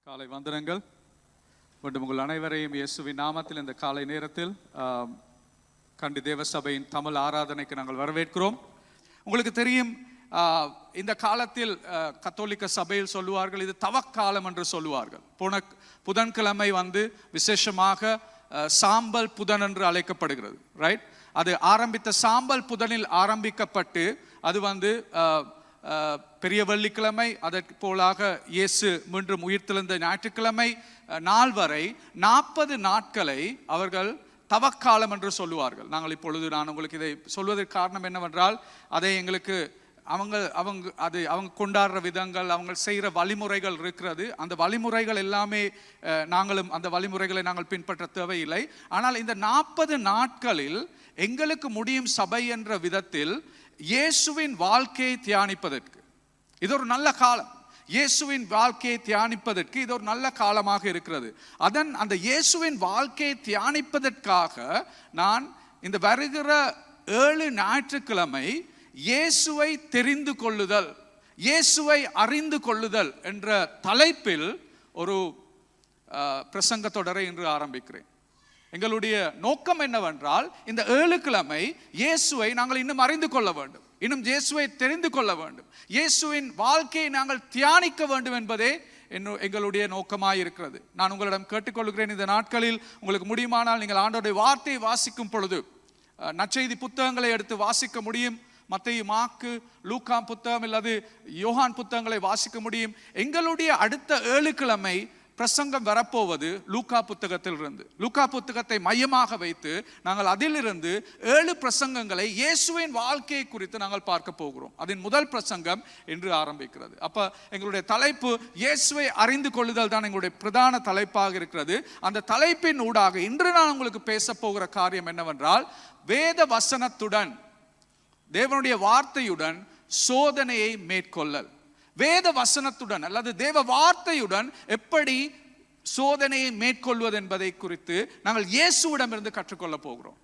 காலை வந்தனங்கள் மற்றும் உங்கள் அனைவரையும் இயேசுவின் நாமத்தில் இந்த காலை நேரத்தில் கண்டி தேவ சபையின் தமிழ் ஆராதனைக்கு நாங்கள் வரவேற்கிறோம். உங்களுக்கு தெரியும், இந்த காலத்தில் கத்தோலிக்க சபையில் சொல்லுவார்கள், இது தவக்காலம் என்று சொல்லுவார்கள். புதன்கிழமை விசேஷமாக சாம்பல் புதன் என்று அழைக்கப்படுகிறது. ரைட், அது ஆரம்பித்த சாம்பல் புதனில் ஆரம்பிக்கப்பட்டு அது பெரிய வெள்ளிக்கிழமை, அதற்கு போலாக இயேசு மீண்டும் உயிர்த்தெழுந்த ஞாயிற்றுக்கிழமை நாள் வரை 40 நாட்களை அவர்கள் தவக்காலம் என்று சொல்லுவார்கள். நான் உங்களுக்கு இதை சொல்வதற்கு காரணம் என்னவென்றால், அதை எங்களுக்கு அவங்க கொண்டாடுற விதங்கள், அவங்க செய்கிற வழிமுறைகள் இருக்கிறது. அந்த வழிமுறைகள் எல்லாமே நாங்களும் அந்த வழிமுறைகளை நாங்கள் பின்பற்ற தேவையில்லை. ஆனால் இந்த 40 நாட்களில் எங்களுக்கு முடியும் சபை என்ற விதத்தில் இயேசுவின் வாழ்க்கையை தியானிப்பதற்கு இது ஒரு நல்ல காலம். இயேசுவின் வாழ்க்கையை தியானிப்பதற்கு இது ஒரு நல்ல காலமாக இருக்கிறது. அந்த இயேசுவின் வாழ்க்கையை தியானிப்பதற்காக நான் இந்த வருகிற 7 ஞாயிற்றுக்கிழமை இயேசுவை தெரிந்து கொள்ளுதல், இயேசுவை அறிந்து கொள்ளுதல் என்ற தலைப்பில் ஒரு பிரசங்க தொடரை இன்று ஆரம்பிக்கிறேன். எங்களுடைய நோக்கம் என்னவென்றால், இந்த 7 கிழமை இயேசுவை நாங்கள் இன்னும் அறிந்து கொள்ள வேண்டும், இன்னும் இயேசுவை தெரிந்து கொள்ள வேண்டும், இயேசுவின் வாழ்க்கையை நாங்கள் தியானிக்க வேண்டும் என்பதே எங்களுடைய நோக்கமாக இருக்கிறது. நான் உங்களிடம் கேட்டுக்கொள்கிறேன், இந்த நாட்களில் உங்களுக்கு முடியுமானால் நீங்கள் ஆண்டவருடைய வார்த்தையை வாசிக்கும் பொழுது நற்செய்தி புத்தகங்களை எடுத்து வாசிக்க முடியும். மத்தேயு, மாற்கு, லூக்கா புத்தகம் அல்லது யோகான் புத்தகங்களை வாசிக்க முடியும். எங்களுடைய அடுத்த 7 கிழமை பிரசங்கம் வரப்போவது லூக்கா புத்தகத்தில் இருந்து. லூக்கா புத்தகத்தை மையமாக வைத்து நாங்கள் அதிலிருந்து 7 பிரசங்கங்களை இயேசுவின் வாழ்க்கையை குறித்து நாங்கள் பார்க்க போகிறோம். அதன் முதல் பிரசங்கம் இன்று ஆரம்பிக்கிறது. அப்ப எங்களுடைய தலைப்பு இயேசுவை அறிந்து கொள்ளுதல் தான் எங்களுடைய பிரதான தலைப்பாக இருக்கிறது. அந்த தலைப்பின் ஊடாக இன்று நான் உங்களுக்கு பேச போகிற காரியம் என்னவென்றால், வேத வசனத்துடன், தேவனுடைய வார்த்தையுடன் சோதனையை மேற்கொள்ளல். வேத வசனத்துடன் அல்லது தேவ வார்த்தையுடன் எப்படி சோதனையை மேற்கொள்வது என்பதை குறித்து நாங்கள் இயேசுவிடமிருந்து கற்றுக்கொள்ள போகிறோம்.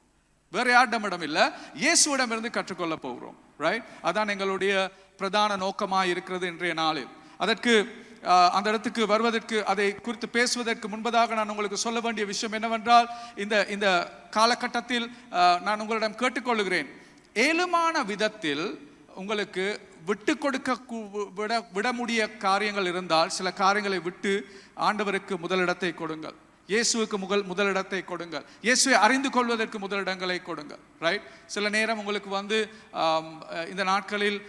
வேற யாரிடமிடம் இல்லை, இயேசுவிடமிருந்து கற்றுக்கொள்ள போகிறோம். ரைட், அதான் எங்களுடைய பிரதான நோக்கமாக இருக்கிறது இன்றைய நாளில். அதற்கு அந்த இடத்துக்கு வருவதற்கு, அதை குறித்து பேசுவதற்கு முன்பதாக நான் உங்களுக்கு சொல்ல வேண்டிய விஷயம் என்னவென்றால், இந்த காலகட்டத்தில் நான் உங்களிடம் கேட்டுக்கொள்கிறேன், ஏழுமான விதத்தில் உங்களுக்கு விட்டு கொடுக்க விட முடிய காரியங்கள் இருந்தால் சில காரியங்களை விட்டு ஆண்டவருக்கு முதலிடத்தை கொடுங்கள், இயேசுவுக்கு முதலிடத்தை கொடுங்கள், இயேசுவை அறிந்து கொள்வதற்கு முதலிடங்களை கொடுங்கள். ரைட், சில நேரம் உங்களுக்கு இந்த நாட்களில்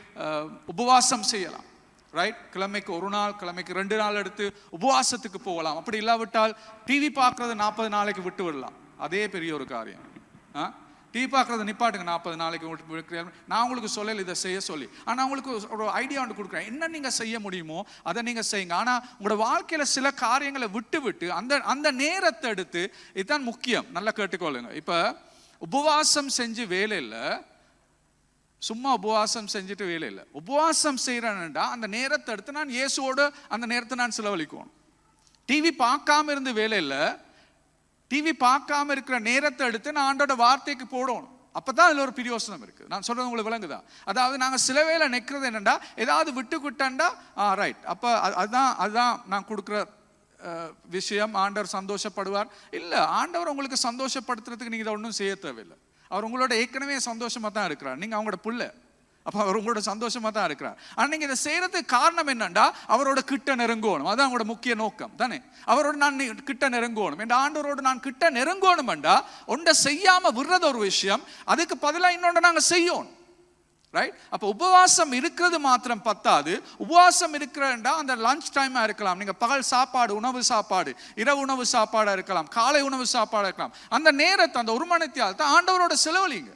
உபவாசம் செய்யலாம். ரைட், கிழமைக்கு 1 நாள், கிழமைக்கு 2 நாள் எடுத்து உபவாசத்துக்கு போகலாம். அப்படி இல்லாவிட்டால் டிவி பார்க்கறது 40 நாளைக்கு விட்டு விடலாம். அதே பெரிய ஒரு காரியம். டிவி பார்க்குறத நிப்பாட்டுங்க, 40 நாளைக்கு. நான் உங்களுக்கு சொல்லலை இதை செய்ய சொல்லி, ஆனால் உங்களுக்கு ஒரு ஐடியா ஒன்று கொடுக்குறேன். என்ன நீங்கள் செய்ய முடியுமோ அதை நீங்கள் செய்யுங்க. ஆனால் உங்களோட வாழ்க்கையில் சில காரியங்களை விட்டு அந்த நேரத்தை எடுத்து, இதுதான் முக்கியம், நல்லா கேட்டுக்கொள்ளுங்க. இப்போ உபவாசம் செஞ்சு வேலை இல்லை, சும்மா உபவாசம் செஞ்சுட்டு வேலை இல்லை. உபவாசம் செய்கிறேன்டா அந்த நேரத்தை எடுத்து நான் இயேசுவோடு அந்த நேரத்தை நான் செலவழிக்கணும். டிவி பார்க்காம இருந்து வேலை இல்லை, டிவி பார்க்காம இருக்கிற நேரத்தை எடுத்து நான் ஆண்டோட வார்த்தைக்கு போடணும். அப்பதான் அதுல ஒரு பிரயோசனம் இருக்கு. நான் சொல்றது உங்களுக்கு விளங்குதா? அதாவது நாங்கள் சில வேளை நிற்கிறது என்னண்டா, ஏதாவது விட்டுக்கிட்டா ரைட், அப்ப அதுதான் நான் கொடுக்குற விஷயம், ஆண்டவர் சந்தோஷப்படுவார். இல்லை, ஆண்டவர் உங்களுக்கு சந்தோஷப்படுத்துறதுக்கு நீங்க இதை ஒன்றும் செய்ய தேவையில்லை. அவர் உங்களோட ஏற்கனவே சந்தோஷமா தான் இருக்கிறார். நீங்க அவங்களோட புள்ள, அப்போ அவர் உங்களோட சந்தோஷமா தான் இருக்கிறார். ஆனால் நீங்கள் இதை செய்யறதுக்கு காரணம் என்னண்டா, அவரோட கிட்ட நெருங்கணும். அதான் அவங்களோட முக்கிய நோக்கம் தானே. அவரோட நான் கிட்ட நெருங்கணும், என் ஆண்டவரோடு நான் கிட்ட நெருங்கணும்டா ஒன்றை செய்யாம விடுறது ஒரு விஷயம், அதுக்கு பதிலாக இன்னொன்று நாங்கள் செய்யணும். ரைட், அப்போ உபவாசம் இருக்கிறது மாத்திரம் பத்தாது. உபவாசம் இருக்கிறண்டா அந்த லஞ்ச் டைமா இருக்கலாம், நீங்க பகல் சாப்பாடு, உணவு சாப்பாடு, இரவு உணவு சாப்பாடா இருக்கலாம், காலை உணவு சாப்பாடா இருக்கலாம். அந்த நேரத்தை, அந்த 1 மணி நேரத்தை ஆண்டவரோட செலவழிங்க.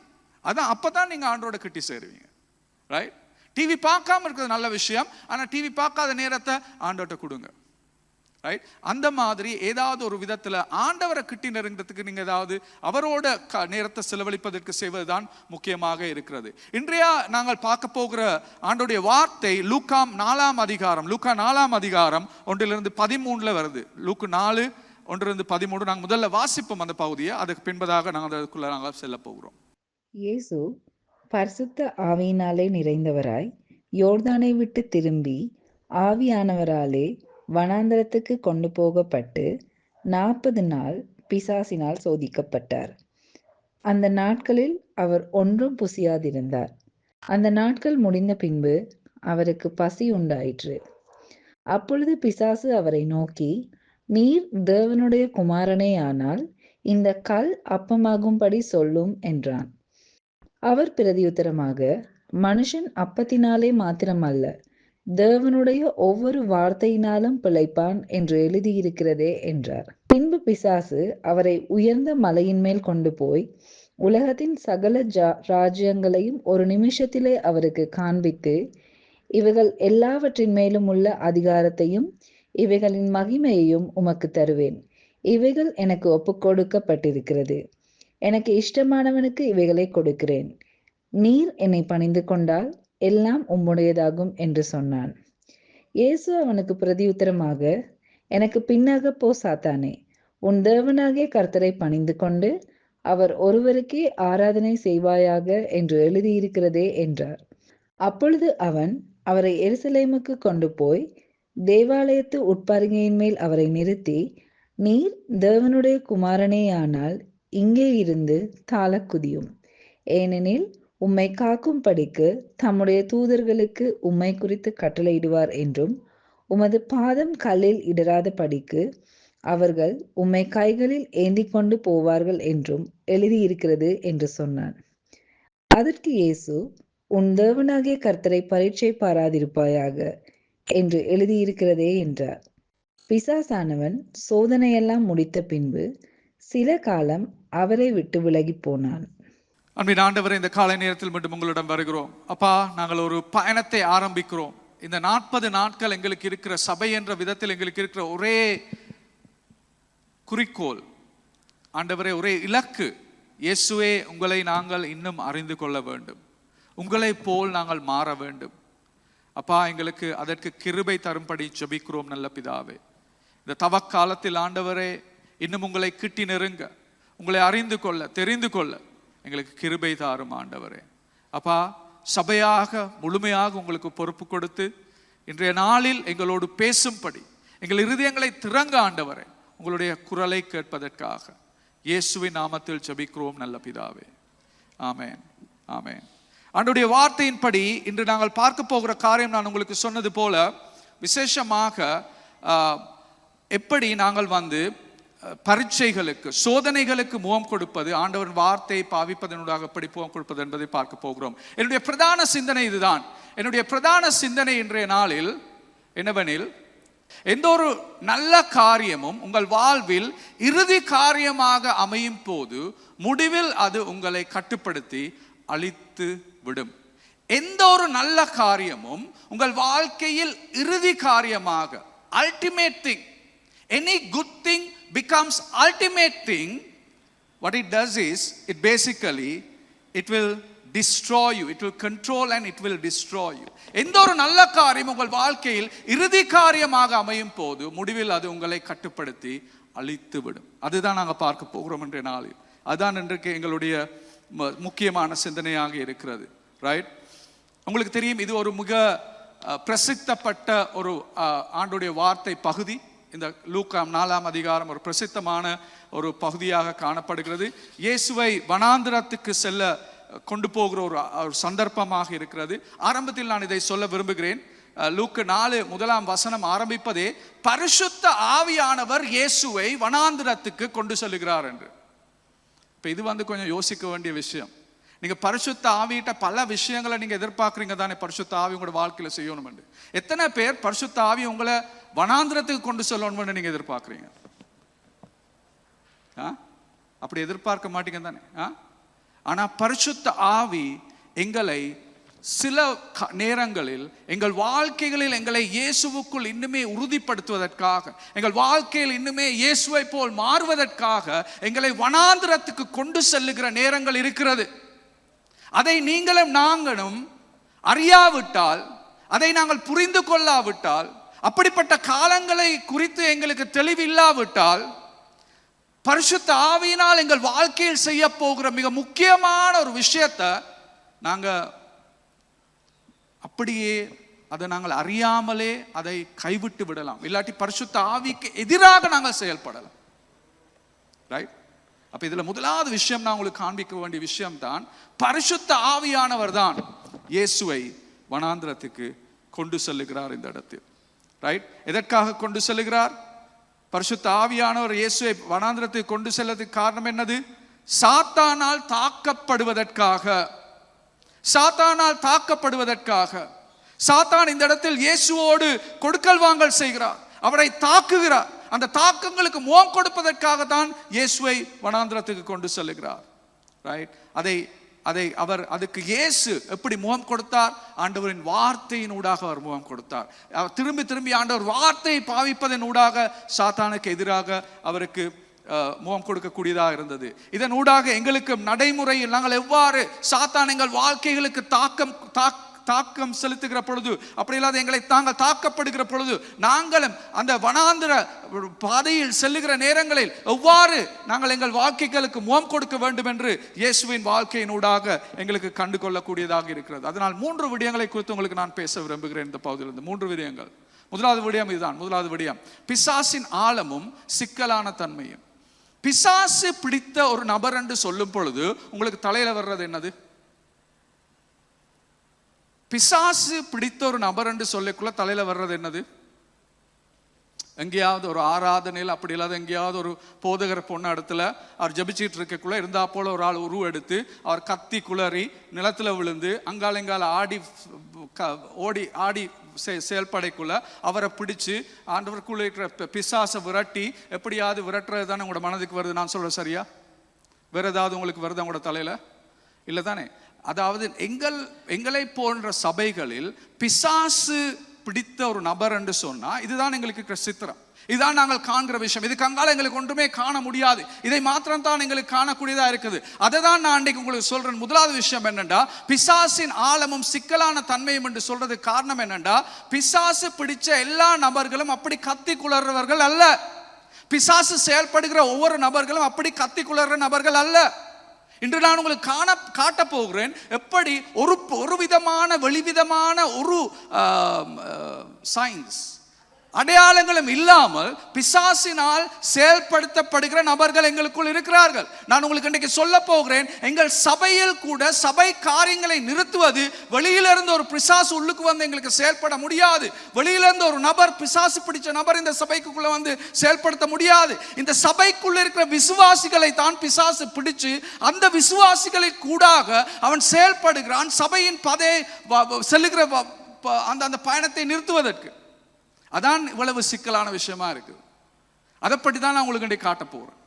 அதான் அப்பதான் நீங்க ஆண்டவரோட கிட்டி சேருவீங்க. ரைட், டிவி பார்க்காம இருக்கிறது நல்ல விஷயம், ஆனால் டிவி பார்க்காத நேரத்தை ஆண்டவர்கிட்ட கொடுங்க. ரைட், அந்த மாதிரி ஏதாவது ஒரு விதத்தில் ஆண்டவரை கிட்டி நெருங்கிறதுக்கு நீங்கள் ஏதாவது அவரோட நேரத்தை செலவழிப்பதற்கு செய்வதுதான் முக்கியமாக இருக்கிறது. இன்றைய நாங்கள் பார்க்க போகிற ஆண்டவருடைய வார்த்தை லூக்கா 4ஆம் அதிகாரம், லூக்கா 4ஆம் அதிகாரம் 1-13 வருது. லூக்கு 4, 1-13. நாங்கள் முதல்ல வாசிப்போம் அந்த பகுதியை, அதுக்கு பின்பதாக நாங்கள் அதுக்குள்ள நாங்கள் செல்ல போகிறோம். இயேசு பரிசுத்த ஆவியினாலே நிறைந்தவராய் யோர்தானை விட்டு திரும்பி ஆவியானவராலே வனாந்தரத்துக்கு கொண்டு போகப்பட்டு 40 நாள் பிசாசினால் சோதிக்கப்பட்டார். அந்த நாட்களில் அவர் ஒன்றும் புசியாதிருந்தார். அந்த நாட்கள் முடிந்த பின்பு அவருக்கு பசி உண்டாயிற்று. அப்பொழுது பிசாசு அவரை நோக்கி, நீர் தேவனுடைய குமாரனேயானால் இந்த கல் அப்பமாகும்படி சொல்லும் என்றான். அவர் பிரதியுத்தரமாக, மனுஷன் அப்பத்தினாலே மாத்திரமல்ல, தேவனுடைய ஒவ்வொரு வார்த்தையினாலும் பிழைப்பான் என்று எழுதியிருக்கிறதே என்றார். பின்பு பிசாசு அவரை உயர்ந்த மலையின் மேல் கொண்டு போய் உலகத்தின் சகல ராஜ்யங்களையும் ஒரு நிமிஷத்திலே அவருக்கு காண்பித்து, இவைகள் எல்லாவற்றின் மேலும் உள்ள அதிகாரத்தையும் இவைகளின் மகிமையையும் உமக்கு தருவேன். இவைகள் எனக்கு ஒப்புக்கொடுக்கப்பட்டிருக்கிறது. எனக்கு இஷ்டமானவனுக்கு இவைகளை கொடுக்கிறேன். நீர் என்னை பணிந்து கொண்டால் எல்லாம் உம்முடையதாகும் என்று சொன்னான். இயேசு அவனுக்கு பிரதியுத்தரமாக, எனக்கு பின்னாக போ சாத்தானே, உன் தேவனாகிய கர்த்தரை பணிந்து கொண்டு அவர் ஒருவருக்கே ஆராதனை செய்வாயாக என்று எழுதியிருக்கிறதே என்றார். அப்பொழுது அவன் அவரை எருசலேமுக்கு கொண்டு போய் தேவாலயத்து உட்பருகையின் மேல் அவரை நிறுத்தி, நீர் தேவனுடைய குமாரனேயானால் இங்கே இருந்து தாழக் குதியும். ஏனெனில் உம்மை காக்கும்படிக்கு தம்முடைய தூதர்களுக்கு உம்மை குறித்து கட்டளையிடுவார் என்றும், உமது பாதம் கல்லில் இடராத படிக்கு அவர்கள் உம்மை கைகளில் ஏந்தி கொண்டு போவார்கள் என்றும் எழுதியிருக்கிறது என்று சொன்னான். அதற்கு இயேசு, உன் தேவனாகிய கர்த்தரை பரீட்சை பாராதிருப்பாயாக என்று எழுதியிருக்கிறதே என்றார். பிசாசானவன் சோதனையெல்லாம் முடித்த பின்பு சில காலம் அவரை விட்டு விலகி போனான். அன்பின் ஆண்டவரே, இந்த காலை நேரத்தில் மீண்டும் உங்களிடம் வருகிறோம். அப்பா, நாங்கள் ஒரு பயணத்தை ஆரம்பிக்கிறோம். இந்த 40 நாட்கள் எங்களுக்கு இருக்கிற சபை என்ற விதத்தில் எங்களுக்கு இருக்கிற ஒரே குறிக்கோள், ஆண்டவரே, ஒரே இலக்கு, இயேசுவே, உங்களை நாங்கள் இன்னும் அறிந்து கொள்ள வேண்டும், உங்களை போல் நாங்கள் மாற வேண்டும். அப்பா, எங்களுக்கு அதற்கு கிருபை தரும்படி ஜெபிக்கிறோம் நல்ல பிதாவே. இந்த தவக்காலத்தில் ஆண்டவரே, இன்னும் உங்களை கிட்டி நெருங்க, உங்களை அறிந்து கொள்ள, தெரிந்து கொள்ள எங்களுக்கு கிருபை தாரும் ஆண்டவரே. அப்பா, சபையாக முழுமையாக உங்களுக்கு பொறுப்பு கொடுத்து இன்றைய நாளில் எங்களோடு பேசும்படி எங்கள் இருதயங்களை திறங்க ஆண்டவரே, உங்களுடைய குரலை கேட்பதற்காக இயேசுவின் நாமத்தில் ஜெபிக்கிறோம் நல்ல பிதாவே. ஆமென், ஆமென். ஆண்டவருடைய வார்த்தையின்படி இன்று நாங்கள் பார்க்க போகிற காரியம், நான் உங்களுக்கு சொன்னது போல விசேஷமாக எப்படி நாங்கள் பரீட்சைகளுக்கு, சோதனைகளுக்கு முகம் கொடுப்பது, ஆண்டவரின் வார்த்தையை பாவிப்பதனூடாக எப்படி முகம் கொடுப்பது என்பதை பார்க்க போகிறோம். என்னுடைய பிரதான சிந்தனை இதுதான். என்னுடைய பிரதான சிந்தனை இன்றைய நாளில் என்னவெனில், எந்த ஒரு நல்ல காரியமும் உங்கள் வாழ்வில் இறுதி காரியமாக அமையும் போது முடிவில் அது உங்களை கட்டுப்படுத்தி அழித்து விடும். எந்த ஒரு நல்ல காரியமும் உங்கள் வாழ்க்கையில் இறுதி காரியமாக, ultimate thing, any good thing becomes ultimate thing, what it does is, it basically, it will destroy you, it will control and it will destroy you. எந்த ஒரு நல்ல காரியம் உங்கள் வாழ்க்கையில் இறுதி காரியமாக அமையும் போது முடிவில் அது உங்களை கட்டுப்படுத்தி அழித்து விடும். அதுதான் நாங்கள் பார்க்க போகிறோம் இன்றைய நாளில். அதுதான் இன்றைக்கு எங்களுடைய முக்கியமான சிந்தனையாக இருக்கிறது. ரைட்? உங்களுக்கு தெரியும், இது ஒரு மிக பிரசித்தப்பட்ட ஒரு ஆண்டுடைய வார்த்தை பகுதி. இந்த லூக்கா 4ஆம் அதிகாரம் ஒரு பிரசித்தமான ஒரு பகுதியாக காணப்படுகிறது. இயேசுவை வனாந்திரத்துக்கு செல்ல கொண்டு போகிற ஒரு சந்தர்ப்பமாக இருக்கிறது. ஆரம்பத்தில் நான் இதை சொல்ல விரும்புகிறேன். லூக்கு 4:1 ஆரம்பிப்பதே பரிசுத்த ஆவியானவர் இயேசுவை வனாந்திரத்துக்கு கொண்டு செல்கிறார் என்று. இப்போ இது கொஞ்சம் யோசிக்க வேண்டிய விஷயம். நீங்க பரிசுத்த ஆவியிட்ட பல விஷயங்களை நீங்க எதிர்பார்க்குறீங்க தானே, பரிசுத்த ஆவி உங்களோட வாழ்க்கையில செய்யணும் என்று. எத்தனை பேர் பரிசுத்த ஆவி உங்களை வனாந்திரத்துக்கு கொண்டு செல்லணும்னு நீங்க எதிர்பார்க்குறீங்க? அப்படி எதிர்பார்க்க மாட்டீங்க தானே? ஆனா பரிசுத்த ஆவி எங்களை சில நேரங்களில் எங்கள் வாழ்க்கைகளில் எங்களை இயேசுவுக்குள் இன்னுமே உறுதிப்படுத்துவதற்காக, எங்கள் வாழ்க்கையில் இன்னுமே இயேசுவை போல் மாறுவதற்காக எங்களை வனாந்திரத்துக்கு கொண்டு செல்லுகிற நேரங்கள் இருக்கிறது. அதை நீங்களும் நாங்களும் அறியாவிட்டால், அதை நாங்கள் புரிந்து கொள்ளாவிட்டால், அப்படிப்பட்ட காலங்களை குறித்து எங்களுக்கு தெளிவில்லாவிட்டால், பரிசுத்த ஆவியினால் எங்கள் வாழ்க்கையில் செய்ய போகிற மிக முக்கியமான ஒரு விஷயத்தை நாங்கள் அப்படியே அதை நாங்கள் அறியாமலே அதை கைவிட்டு விடலாம், இல்லாட்டி பரிசுத்த ஆவிக்கு எதிராக நாங்கள் செயல்படலாம். ரைட்? அப்ப இதுல முதலாவது விஷயம் நான் உங்களுக்கு காண்பிக்க வேண்டிய விஷயம் தான், பரிசுத்த ஆவியானவர் தான் இயேசுவை வனாந்திரத்துக்கு கொண்டு செல்லுகிறார் இந்த இடத்தில். ரைட்? எதற்காக கொண்டு செல்லுகிறார்? பரிசுத்த ஆவியானவர் இயேசுவை வனாந்திரத்துக்கு கொண்டு செல்லதுக்கு காரணம் என்னது? சாத்தானால் தாக்கப்படுவதற்காக. சாத்தானால் தாக்கப்படுவதற்காக. சாத்தான் இந்த இடத்தில் இயேசுவோடு கொடுக்கல் வாங்கல் செய்கிறார், அவரை தாக்குகிறார். அந்த தாக்கங்களுக்கு முகம் கொடுப்பதற்காக தான் இயேசுவை வனாந்திரத்துக்கு கொண்டு செல்லுகிறார். ரைட்? அவர் அதுக்கு இயேசு எப்படி முகம் கொடுத்தார்? ஆண்டவரின் வார்த்தையின் ஊடாக அவர் முகம் கொடுத்தார். அவர் திரும்பி திரும்பி ஆண்டவர் வார்த்தையை பாவிப்பதன் ஊடாக சாத்தானுக்கு எதிராக அவருக்கு முகம் கொடுக்கக்கூடியதாக இருந்தது. இதன் ஊடாக எங்களுக்கு நடைமுறையில் நாங்கள் எவ்வாறு சாத்தான் எங்கள் வாழ்க்கைகளுக்கு தாக்கம் செலுத்துகிற பொழுது, அப்படி இல்லாத எங்களை தாங்கள் தாக்கப்படுகிற பொழுது, நாங்களும் அந்த வனாந்திர பாதையில் செல்லுகிற நேரங்களில் எவ்வாறு நாங்கள் எங்கள் வாழ்க்கைகளுக்கு முகம் கொடுக்க வேண்டும் என்று இயேசுவின் வாழ்க்கையினூடாக எங்களுக்கு கண்டு கொள்ளக்கூடியதாக இருக்கிறது. அதனால் 3 விடயங்களை குறித்து உங்களுக்கு நான் பேச விரும்புகிறேன் இந்த பகுதியிலிருந்து. 3 விடயங்கள். முதலாவது விடயம் இதுதான். முதலாவது விடயம், பிசாசின் ஆழமும் சிக்கலான தன்மையும். பிசாசு பிடித்த ஒரு நபர் என்று சொல்லும் பொழுது உங்களுக்கு தலையில வர்றது என்னது? பிசாசு பிடித்த ஒரு நபர் என்று சொல்லிக்குள்ள தலையில வர்றது என்னது? எங்கேயாவது ஒரு ஆராதனையில், அப்படி இல்லாத எங்கேயாவது ஒரு போதகர் பொண்ணு இடத்துல அவர் ஜபிச்சுட்டு இருக்கக்குள்ள இருந்தா போல ஒரு ஆள் உருவெடுத்து அவர் கத்தி குளறி நிலத்துல விழுந்து அங்காலங்கால ஆடி செயல்படைக்குள்ள அவரை பிடிச்சு ஆண்டவருக்குள்ள இருக்கிற பிசாசை விரட்டி எப்படியாவது விரட்டுறது தானே உங்களோட மனதுக்கு வருது. நான் சொல்றேன் சரியா? வேற ஏதாவது உங்களுக்கு வருது உங்களோட தலையில? இல்லை தானே? அதாவது எங்களை போன்ற சபைகளில் பிசாசு பிடித்த ஒரு நபர் என்று சொன்னா இதுதான் எங்களுக்கு இருக்கிற சித்திரம், இதுதான் நாங்கள் காண்கிற விஷயம். இது கங்கால எங்களுக்கு ஒன்றுமே காண முடியாது, இதை மாத்திரம் தான் எங்களுக்கு காணக்கூடியதா இருக்குது. அதை தான் நான் அன்றைக்கு உங்களுக்கு சொல்றேன். முதலாவது விஷயம் என்னண்டா, பிசாசின் ஆழமும் சிக்கலான தன்மையும் என்று சொல்றதுக்கு காரணம் என்னண்டா, பிசாசு பிடிச்ச எல்லா நபர்களும் அப்படி கத்தி குளறவர்கள் அல்ல. பிசாசு செயல்படுகிற ஒவ்வொரு நபர்களும் அப்படி கத்தி குளற நபர்கள் அல்ல. இன்று நான் உங்களுக்கு காட்ட போகிறேன் எப்படி ஒரு விதமான வெளிவிதமான ஒரு சயின்ஸ் அடையாளங்களும் இல்லாமல் பிசாசினால் செயல்படுத்தப்படுகிற நபர்கள் எங்களுக்குள் இருக்கிறார்கள். நான் உங்களுக்கு இன்றைக்கு சொல்ல போகிறேன், எங்கள் சபையில் கூட சபை காரியங்களை நிறுத்துவது, வெளியிலிருந்து ஒரு பிசாசு உள்ளுக்கு வந்து எங்களுக்கு செயல்பட முடியாது. வெளியிலிருந்து ஒரு நபர், பிசாசு பிடிச்ச நபர் இந்த சபைக்குள்ள வந்து செயல்படுத்த முடியாது. இந்த சபைக்குள்ள இருக்கிற விசுவாசிகளை தான் பிசாசு பிடிச்சு அந்த விசுவாசிகளை கூடாக அவன் செயல்படுகிறான், சபையின் செல்லுகிற அந்த பயணத்தை நிறுத்துவதற்கு. அதான் இவ்வளவு சிக்கலான விஷயமா இருக்கு. அதை பற்றி தான் நான் உங்களுக்கு காட்ட போறேன்.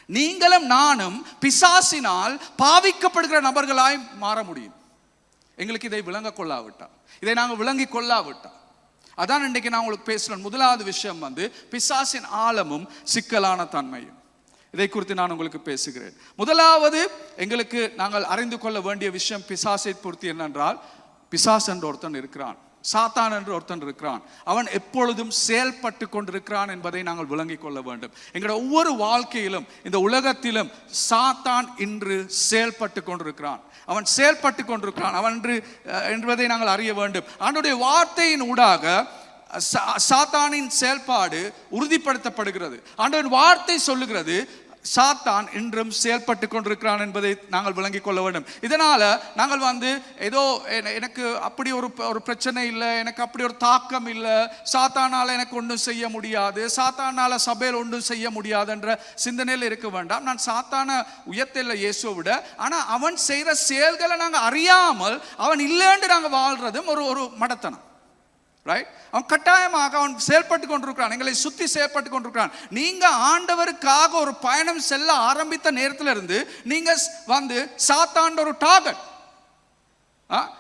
நீங்களும் நானும் பிசாசினால் பாவிக்கப்படுகிற நபர்களாய் மாற முடியும், எங்களுக்கு இதை விளங்க கொள்ளாவிட்டா, இதை நாங்கள் விளங்கி கொள்ளாவிட்டா. அதான் இன்றைக்கு நான் உங்களுக்கு பேசுறேன். முதலாவது விஷயம் வந்து பிசாசின் ஆழமும் சிக்கலான தன்மையும். இதை குறித்து நான் உங்களுக்கு பேசுகிறேன். முதலாவது எங்களுக்கு நாங்கள் அறிந்து கொள்ள வேண்டிய விஷயம் பிசாசை பொறுத்து என்னென்றால், பிசாசு என்ற ஒருத்தன் இருக்கிறான், சாத்தான் என்று ஒருத்தன் இருக்கிறான். அவன் எப்பொழுதும் செயல்பட்டு கொண்டிருக்கிறான் என்பதை நாங்கள் விளங்கிக் கொள்ள வேண்டும். எங்களுடைய ஒவ்வொரு வாழ்க்கையிலும் இந்த உலகத்திலும் சாத்தான் இன்று செயல்பட்டு கொண்டிருக்கிறான். அவன் செயல்பட்டு கொண்டிருக்கிறான் அவன் என்பதை நாங்கள் அறிய வேண்டும். அவனுடைய வார்த்தையின் ஊடாக சாத்தானின் செயல்பாடு உறுதிப்படுத்தப்படுகிறது. ஆண்டவரின் வார்த்தை சொல்லுகிறது சாத்தான் இன்றும் செயல்பட்டு கொண்டிருக்கிறான் என்பதை நாங்கள் விளங்கிக் கொள்ள வேண்டும். இதனால நாங்கள் வந்து ஏதோ எனக்கு அப்படி ஒரு பிரச்சனை இல்லை, எனக்கு அப்படி ஒரு தாக்கம் இல்லை, சாத்தானால எனக்கு ஒன்றும் செய்ய முடியாது, சாத்தானால சபையில் ஒன்றும் செய்ய முடியாது என்ற சிந்தனையில் இருக்க வேண்டாம். நான் சாத்தான உயர்த்தில்லை இயேசுவை விட, ஆனால் அவன் செய்கிற செயல்களை நாங்கள் அறியாமல் அவன் இல்லைன்னு நாங்கள் வாழ்றதும் ஒரு மடத்தனம். ரைட்? அவன் கட்டாயமாக அவன் செயல்பட்டு கொண்டிருக்கிறான், எங்களை சுத்தி செயல்பட்டு கொண்டிருக்கிறான். நீங்க ஆண்டவருக்காக ஒரு பயணம் செல்ல ஆரம்பித்த நேரத்தில் இருந்து நீங்க வந்து சாத்தாண்ட ஒரு டார்கெட்.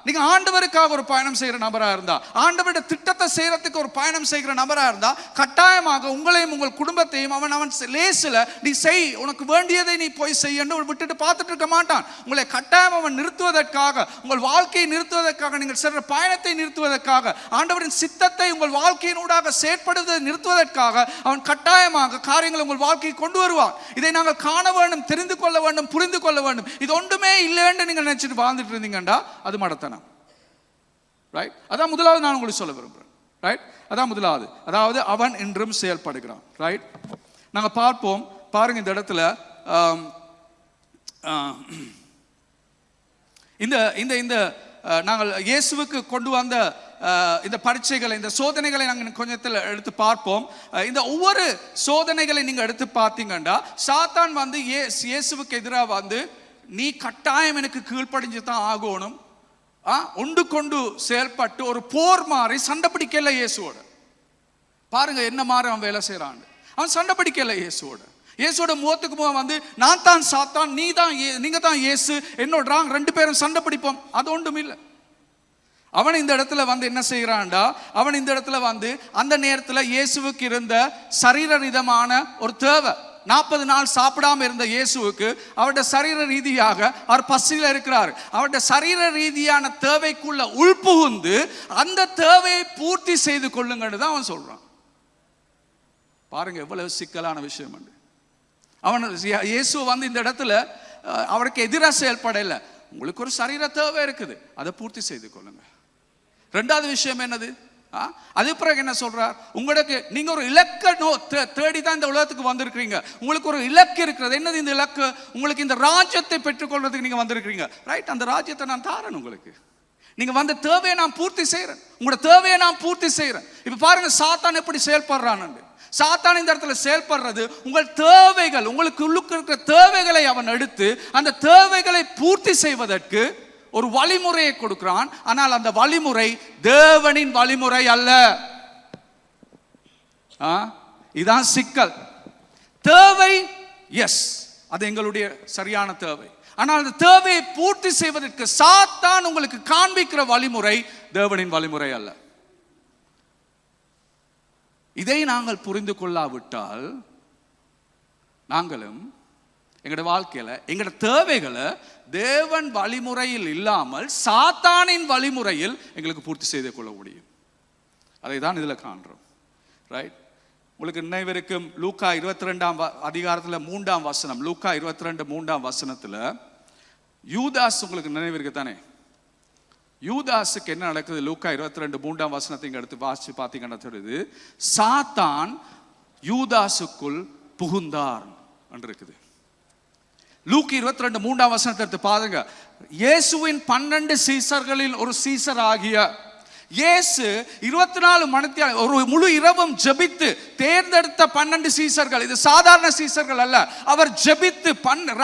நீங்க ஆண்டவருக்காக ஒரு பயணம் செய்கிற நபரா இருந்தா, ஆண்டவருடைய திட்டத்தை செய்யறதுக்கு ஒரு பயணம் செய்கிற நபரா இருந்தா, கட்டாயமாக உங்களையும் உங்கள் குடும்பத்தையும் அவன் லேசில் நீ செய், உனக்கு வேண்டியதை நீ போய் செய்யன்னு விட்டுட்டு பார்த்துட்டு இருக்க மாட்டான். உங்களை கட்டாயம் அவன் நிறுத்துவதற்காக, உங்கள் வாழ்க்கையை நிறுத்துவதற்காக, நீங்கள் செல்ற பயணத்தை நிறுத்துவதற்காக, ஆண்டவரின் சித்தத்தை உங்கள் வாழ்க்கையினூடாக செயற்படுவதை நிறுத்துவதற்காக அவன் கட்டாயமாக காரியங்களை உங்கள் வாழ்க்கையை கொண்டு வருவான். இதை நாங்கள் காண வேண்டும், தெரிந்து கொள்ள வேண்டும், புரிந்து கொள்ள வேண்டும். இது ஒன்றுமே இல்லைன்னு நீங்க நினைச்சிட்டு வாழ்ந்துட்டு இருந்தீங்கண்டா அது மடத்தனம். ரைட்? அதான் முதலாவது நான் உங்களுக்கு சொல்ல விரும்புகிறேன். ரைட்? அதான் முதலாவது. அதாவது அவன் இன்றும் செயல்படுகிறான். ரைட்? நாங்கள் பார்ப்போம். பாருங்க இந்த இடத்துல இந்த இந்த இந்த நாங்கள் இயேசுவுக்கு கொண்டு வந்த இந்த பரீட்சைகளை, இந்த சோதனைகளை நாங்கள் கொஞ்சத்தில் எடுத்து பார்ப்போம். இந்த ஒவ்வொரு சோதனைகளை நீங்கள் எடுத்து பார்த்தீங்கன்னா, சாத்தான் வந்து இயேசுவுக்கு எதிராக வந்து நீ கட்டாயம் எனக்கு கீழ்ப்படிஞ்சு தான் ஆகணும், ஒன்று கொண்டு செயல்பட்டு ஒரு போர் மாதிரி சண்டை பிடிக்கல இயேசுவோட. பாருங்க என்ன மாதிரி அவன் வேலை செய்யறான். அவன் சண்டை பிடிக்கல இயேசுவோட. இயேசுவோட முகத்துக்கு முகம் வந்து நான் தான் சாத்தான், நீங்க தான் இயேசு, என்னோட ரெண்டு பேரும் சண்டை பிடிப்போம், அது ஒன்றும் இல்லை. அவன் இந்த இடத்துல வந்து என்ன செய்யறான்டா, அவன் இந்த இடத்துல வந்து அந்த நேரத்தில் இயேசுவுக்கு இருந்த சரீரரீதமான ஒரு தேவை, 40 நாள் சாப்பிடாம இருந்த இயேசுவுக்கு அவருடைய சரீர ரீதியாக அவர் பசியில் இருக்கிறார். அவருடைய சரீர ரீதியான தேவைக்குள்ள உள்புகுந்து அந்த தேவையை பூர்த்தி செய்து கொள்ளுங்கன்னு தான் அவன் சொல்றான். பாருங்க எவ்வளவு சிக்கலான விஷயம். அவன் இயேசு வந்து இந்த இடத்துல அவருக்கு எதிராக செயல்படல. உங்களுக்கு ஒரு சரீர தேவை இருக்குது, அதை பூர்த்தி செய்து கொள்ளுங்க. ரெண்டாவது விஷயம் என்னது? அது பிறகு என்ன சொல்றார்? உங்களுக்கு நீங்க ஒரு இலக்க தேடி தான் இந்த உலகத்துக்கு வந்திருக்கிறீங்க. உங்களுக்கு ஒரு இலக்கு இருக்கிறது. என்னது இந்த இலக்கு? உங்களுக்கு இந்த ராஜ்யத்தை பெற்றுக்கொள்றதுக்கு நீங்க வந்திருக்கிறீங்க. ரைட்? அந்த ராஜ்யத்தை நான் தாரேன் உங்களுக்கு. நீங்க வந்த தேவையை நான் பூர்த்தி செய்யறேன். உங்களோட தேவையை நான் பூர்த்தி செய்யறேன். இப்ப பாருங்க சாத்தான் எப்படி செயல்படுறான்னு. சாத்தான் இந்த இடத்துல செயல்படுறது, உங்கள் தேவைகள், உங்களுக்கு உள்ளுக்கு இருக்கிற தேவைகளை அவன் எடுத்து அந்த தேவைகளை பூர்த்தி செய்வதற்கு ஒரு வழிமுறையை கொடுக்கிறான். ஆனால் அந்த வழிமுறை தேவனின் வழிமுறை அல்ல. இதுதான் சிக்கல். தேவை எஸ், அது எங்களுடைய சரியான தேவை. ஆனால் அந்த தேவையை பூர்த்தி செய்வதற்கு சாத்தான் உங்களுக்கு காண்பிக்கிற வழிமுறை தேவனின் வழிமுறை அல்ல. இதை நாங்கள் புரிந்து கொள்ளாவிட்டால் நாங்களும் எங்களுடைய வாழ்க்கையில எங்களுடைய தேவைகளை தேவன் வழிமுறையில் இல்லாமல் சாத்தானின் வழிமுறையில் எங்களுக்கு பூர்த்தி செய்து கொள்ள முடியும். அதை தான் இதில் காண்றோம். ரைட்? உங்களுக்கு நினைவிருக்கும் லூக்கா 22 அதிகாரத்தில் 3ஆம் வசனம். லூக்கா 22 3ஆம் வசனத்தில் யூதாஸ் உங்களுக்கு நினைவிருக்கு தானே? யூதாஸுக்கு என்ன நடக்குது? லூக்கா 22 3ஆம் வசனத்தை இங்க எடுத்து வாசிச்சு பார்த்தீங்கன்னா தெரியுது, சாத்தான் யூதாஸுக்குள் புகுந்தார் என்று இருக்குது. லூக்கா 22 3ஆம் வசனத்தை எடுத்து பாருங்க. இயேசுவின் 12 சீசர்களில் ஒரு சீசர் ஆகிய இயேசு 24 மணித்தியாலம் ஒரு முழு இரவும் ஜெபித்து தேர்ந்தெடுத்த 12 சீசர்கள். இது சாதாரண சீசர்கள் அல்ல. அவர் ஜெபித்து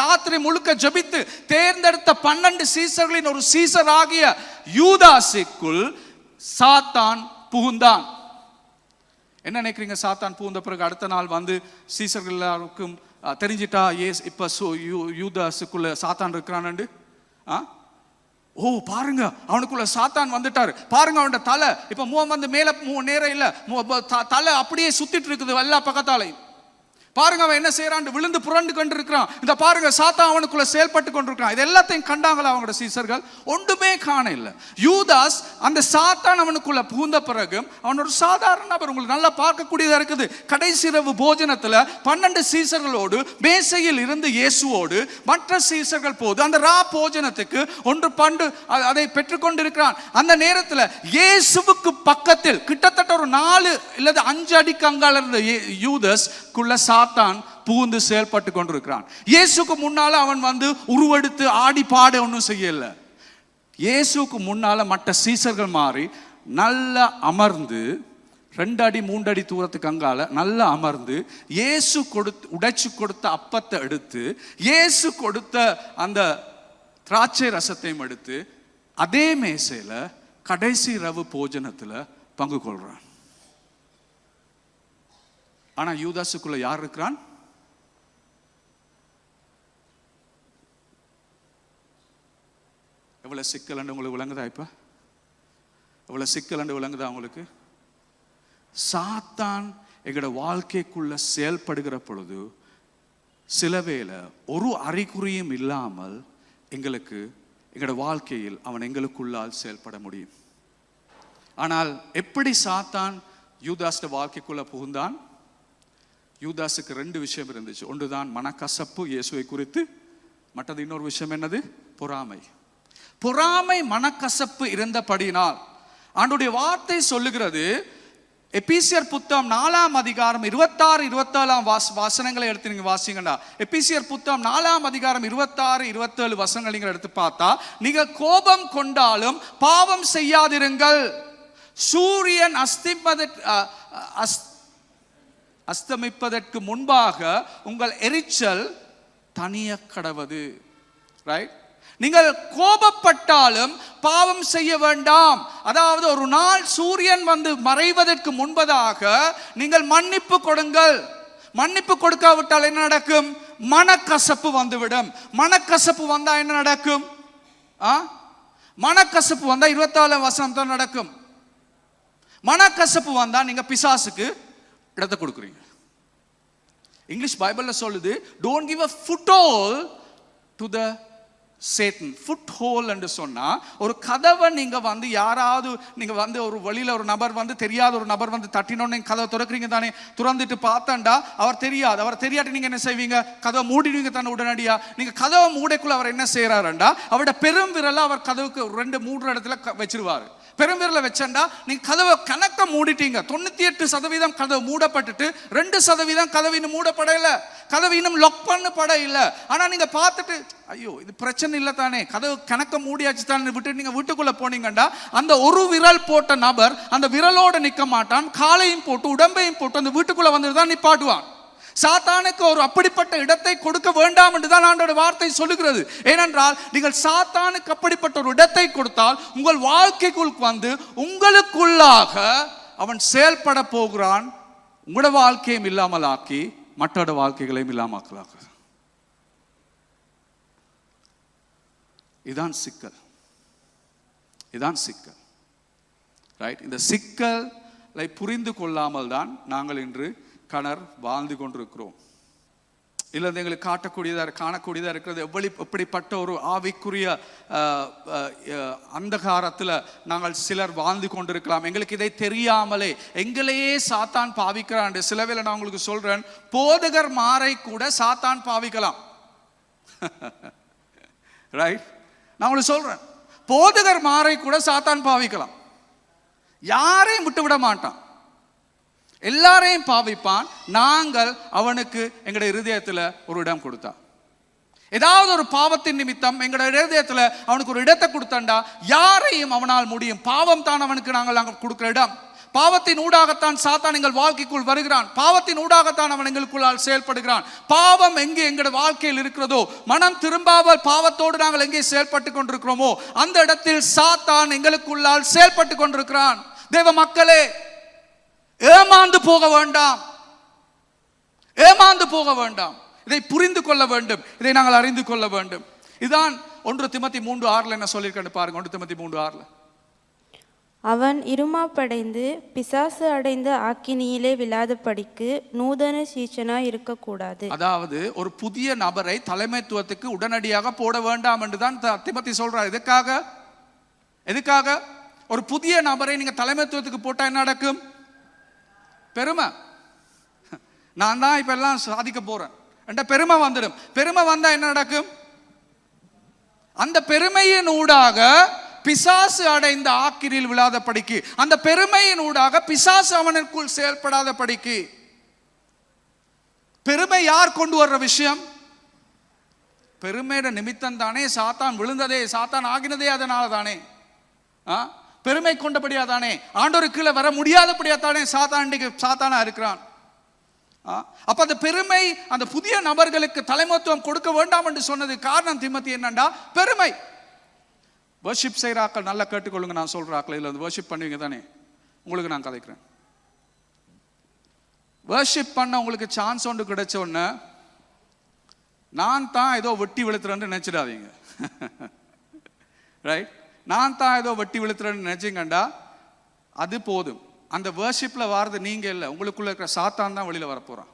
ராத்திரி முழுக்க ஜெபித்து தேர்ந்தெடுத்த 12 சீசர்களின் ஒரு சீசர் ஆகிய யூதாஸுக்குள் சாத்தான் புகுந்தான். என்ன நினைக்கிறீங்க? சாத்தான் புகுந்த பிறகு அடுத்த நாள் வந்து சீசர்கள் எல்லாருக்கும் தெரிஞ்சிட்டா இப்ப யூதாஸுக்குள்ள சாத்தான் இருக்கிறான்னு. ஓ பாருங்க, அவனுக்குள்ள சாத்தான் வந்துட்டாரு பாருங்க. அவனோட தலை இப்ப முகம் வந்து மேல நேரம் இல்ல, தலை அப்படியே சுத்திட்டு இருக்குது எல்லா பக்கத்தாலையும். பாருங்க அவன் என்ன செய்யறான், விழுந்து புரண்டு கொண்டு இருக்கிறான். இந்த பாருங்க சாத்தான் அவனுக்குள்ள செயல்பட்டு கொண்டிருக்கிறான். இது எல்லாத்தையும் கண்டாங்களா அவங்களோட சீசர்கள்? ஒன்றுமே காண இல்லை. யூதாஸ் அந்த சாத்தான் அவனுக்குள்ள புகுந்த பிறகு அவன் ஒரு சாதாரண நபர். உங்களுக்கு நல்லா பார்க்கக்கூடியதா இருக்குது. கடைசி இரவு போஜனத்துல 12 சீசர்களோடு மேசையில் இருந்து இயேசுவோடு மற்ற சீசர்கள் போது அந்த ரா போஜனத்துக்கு ஒன்று பண்டு அதை பெற்றுக்கொண்டிருக்கிறான். அந்த நேரத்தில் இயேசுவுக்கு பக்கத்தில் கிட்டத்தட்ட ஒரு 4 இல்லது 5 அடிக்கு அங்கால இருந்த யூதாஸ் குள்ள சாத்தான் புகுந்து செயல்பட்டு கொண்டிருக்கிறான். இயேசுக்கு முன்னால அவன் வந்து உருவெடுத்து ஆடி பாட ஒன்றும் செய்யல. இயேசுக்கு முன்னால மற்ற சீசர்கள் மாறி நல்லா அமர்ந்து 2 அடி 3 அடி தூரத்துக்கு அங்கால நல்லா அமர்ந்து இயேசு உடைச்சு கொடுத்த அப்பத்தை எடுத்து இயேசு கொடுத்த அந்த திராட்சை ரசத்தையும் எடுத்து அதே மேசையில கடைசி இரவு போஜனத்துல பங்கு கொள்றான். ஆனா யூதாஸுக்குள்ள யார் இருக்கிறான்? எவ்வளவு சிக்கல் உங்களுக்கு விளங்குதா? இப்ப எவ்வளவு சிக்கல் விளங்குதா உங்களுக்கு? சாத்தான் எங்களோட வாழ்க்கைக்குள்ள செயல்படுகிற பொழுது சில வேளை ஒரு அறிகுறியும் இல்லாமல் எங்களுக்கு எங்களோட வாழ்க்கையில் அவன் எங்களுக்குள்ளால் செயல்பட முடியும். ஆனால் எப்படி சாத்தான் யூதாஸ் வாழ்க்கைக்குள்ள புகுந்தான்? யூதாஸுக்கு 2 விஷயம் இருந்துச்சு. ஒன்றுதான் மனக்கசப்பு இயேசுவை குறித்து, மற்றது இன்னொரு விஷயம் என்னது? பொறாமை. பொறாமை மனக்கசப்பு இருந்தபடினால் ஆண்டவருடைய வார்த்தை சொல்லுகிறது, எபேசியர் புத்தகம் 4ஆம் அதிகாரம் 26, 27 வசனங்களை எடுத்து நீங்க வாசிங்கன்னா, எபேசியர் புத்தகம் 4ஆம் அதிகாரம் 26, 27 வசனங்களை நீங்க எடுத்து பார்த்தா, நீங்க கோபம் கொண்டாலும் பாவம் செய்யாதிருங்கள், சூரியன் அஸ்தமிப்பதற்கு முன்பாக உங்கள் எரிச்சல் தனிய கடவது. ரைட்? நீங்கள் கோபப்பட்டாலும் பாவம் செய்ய வேண்டாம். அதாவது ஒரு நாள் சூரியன் வந்து மறைவதற்கு முன்பதாக நீங்கள் மன்னிப்பு கொடுங்கள். மன்னிப்பு கொடுக்காவிட்டால் என்ன நடக்கும்? மனக்கசப்பு வந்துவிடும். மனக்கசப்பு வந்தா என்ன நடக்கும்? மனக்கசப்பு வந்தா 24 வசனம் தான் நடக்கும். மனக்கசப்பு வந்தா நீங்க பிசாசுக்கு இடத்தை கொடுக்குறீங்க. இங்கிலீஷ் பைபிள்ல சொல்லுது, don't give a foothold to the Satan. ஃபுட்ஹோல் என்று சொன்னா, ஒரு கதவை நீங்க வந்து யாராவது நீங்க வந்து ஒரு வழியில ஒரு நபர் வந்து தெரியாத ஒரு நபர் வந்து தட்டினோன்னு கதவை திறக்கிறீங்க தானே, திறந்துட்டு பார்த்தாண்டா அவர் தெரியாட்டி நீங்க என்ன செய்வீங்க? கதவை மூடிடுவீங்க தானே உடனடியா. நீங்க கதவை மூடைக்குள்ள அவர் என்ன செய்யறாருண்டா, அவருடைய பெரும் விரலை அவர் கதவுக்கு 2-3 இடத்துல வச்சிருவாரு. பெரும் விரலை வச்சண்டா நீங்க கதவை கணக்க மூடிட்டீங்க. 98% கதவு மூடப்பட்டுட்டு 2% கதவு இன்னும் மூடப்படல, கதவு இன்னும் லாக் பண்ணப்பட இல்லை. ஆனா நீங்க பார்த்துட்டு ஐயோ இது பிரச்சனை இல்லை தானே, கதவு கணக்க மூடியாச்சு தானே விட்டு நீங்க வீட்டுக்குள்ள போனீங்கண்டா, அந்த ஒரு விரல் போட்ட நபர் அந்த விரலோட நிற்க மாட்டான், காலையும் போட்டு உடம்பையும் போட்டு அந்த வீட்டுக்குள்ள வந்து தான் நிப்பாட்டுவான். சாத்தானுக்கு ஒரு அப்படிப்பட்ட இடத்தை கொடுக்க வேண்டாம் என்று தான் ஆண்டவருடைய வார்த்தை சொல்லுகிறது. ஏனென்றால் நீங்கள் சாத்தானுக்கு அப்படிப்பட்ட ஒரு இடத்தை கொடுத்தால் உங்கள் வாழ்க்கைக்குள் வந்து உங்களுக்குள்ளாக அவன் செயல்பட போகிறான். உங்களோட வாழ்க்கையும் இல்லாமல் ஆக்கி மற்றோட வாழ்க்கைகளையும் இல்லாமக்கலாக. இதான் சிக்கல். ரைட்? இந்த சிக்கலை புரிந்து கொள்ளாமல் தான் நாங்கள் இன்று கணர் வாழ்ந்து கொண்டிருக்கிறோம். இல்லை எங்களுக்கு காணக்கூடியதாக இருக்கிறது எப்படிப்பட்ட ஒரு ஆவிக்குரிய அந்தகாரத்தில் நாங்கள் சிலர் வாழ்ந்து கொண்டிருக்கலாம். எங்களுக்கு இதை தெரியாமலே எங்களையே சாத்தான் பாவிக்கிறான். சில வேளை நான் உங்களுக்கு சொல்றேன், போதகர் மாறை கூட சாத்தான் பாவிக்கலாம். ரைட்? நான் உங்களுக்கு சொல்றேன், போதகர் மாறை கூட சாத்தான் பாவிக்கலாம். யாரையும் விட்டு விட மாட்டான், எல்லாரையும் பாவிப்பான். நாங்கள் அவனுக்கு எங்களுடைய இருதயத்தில் ஒரு இடம் கொடுத்தா, ஏதாவது ஒரு பாவத்தின் நிமித்தம் எங்களுடைய இருதயத்தில் அவனுக்கு ஒரு இடத்தை கொடுத்தாண்டா யாரையும் அவனால் முடியும். பாவம் தான் அவனுக்கு நாங்கள் கொடுக்கிற இடம். பாவத்தின் ஊடாகத்தான் சாத்தான் எங்கள் வாழ்க்கைக்குள் வருகிறான். பாவத்தின் ஊடாகத்தான் அவன் எங்களுக்குள்ளால் செயல்படுகிறான். பாவம் எங்கே எங்களுடைய வாழ்க்கையில் இருக்கிறதோ, மனம் திரும்பாமல் பாவத்தோடு நாங்கள் எங்கே செயல்பட்டு கொண்டிருக்கிறோமோ அந்த இடத்தில் சாத்தான் எங்களுக்குள்ளால் செயல்பட்டு கொண்டிருக்கிறான். தேவ மக்களே, ஏமாந்து போக வேண்டாம். இதை புரிந்து கொள்ள வேண்டும், இதை நாங்கள் அறிந்து கொள்ள வேண்டும். இதுதான் 1 திமோத்தி 3:6 என்ன சொல்லியிருக்கேன்னு பாருங்க. 1 திமோத்தி 3:6, அவன் இருமாப்படைந்து பிசாசு அடைந்த ஆக்கினியிலே விழாதபடிக்கு நூதன சீசனாய் இருக்கக்கூடாது. அதாவது ஒரு புதிய நபரை தலைமைத்துவத்துக்கு உடனடியாக போட வேண்டாம் என்று தான் திமோத்தி சொல்றார். எதுக்காக? ஒரு புதிய நபரை நீங்க தலைமைத்துவத்துக்கு போட்டா என்ன நடக்கும்? பெருமை. நான் தான் இப்ப எல்லாம் சாதிக்க போறேன் என்ற பெருமை வந்துடும். பெருமை வந்தா என்ன நடக்கும்? அந்த பெருமையின் ஊடாக பிசாசு அடைந்த ஆக்கிரியில் விழாத படிக்கு, அந்த பெருமையின் ஊடாக பிசாசு அவனுக்குள் செயல்படாத படிக்கு. பெருமை யார் கொண்டு வர்ற விஷயம்? பெருமையோட நிமித்தம் தானே சாத்தான் விழுந்ததே, சாத்தான் ஆகினதே அதனால தானே. பெருமை கொண்டபடியா தானே ஆண்டவருக்கு கீழே வர முடியாதபடியா தானே சாத்தானா இருக்கிறான். அப்ப அந்த பெருமை அந்த புதிய நபர்களுக்கு தலைமைத்துவம் கொடுக்க வேண்டாம் என்று சொன்னது காரணம் திமோத்தி என்னண்டா, பெருமை. வர்ஷிப் செய்கிறாக்கள் நல்லா கேட்டுக்கொள்ளுங்க, நான் சொல்றாக்கள் இல்லை வந்து வர்ஷிப் பண்ணுவீங்க தானே, உங்களுக்கு நான் கதைக்கிறேன். வர்ஷிப் பண்ண உங்களுக்கு சான்ஸ் ஒன்று கிடைச்ச உடனே நான் தான் ஏதோ வெட்டி விழுத்துறேன்னு நினைச்சிடாதீங்க. ரைட்? நான் தான் ஏதோ வெட்டி விழுத்துறேன்னு நினைச்சிங்கண்டா அது போதும். அந்த வர்ஷிப்ல வாரது நீங்க இல்லை, உங்களுக்குள்ள இருக்கிற சாத்தான் தான் வெளியில வரப்போறான்.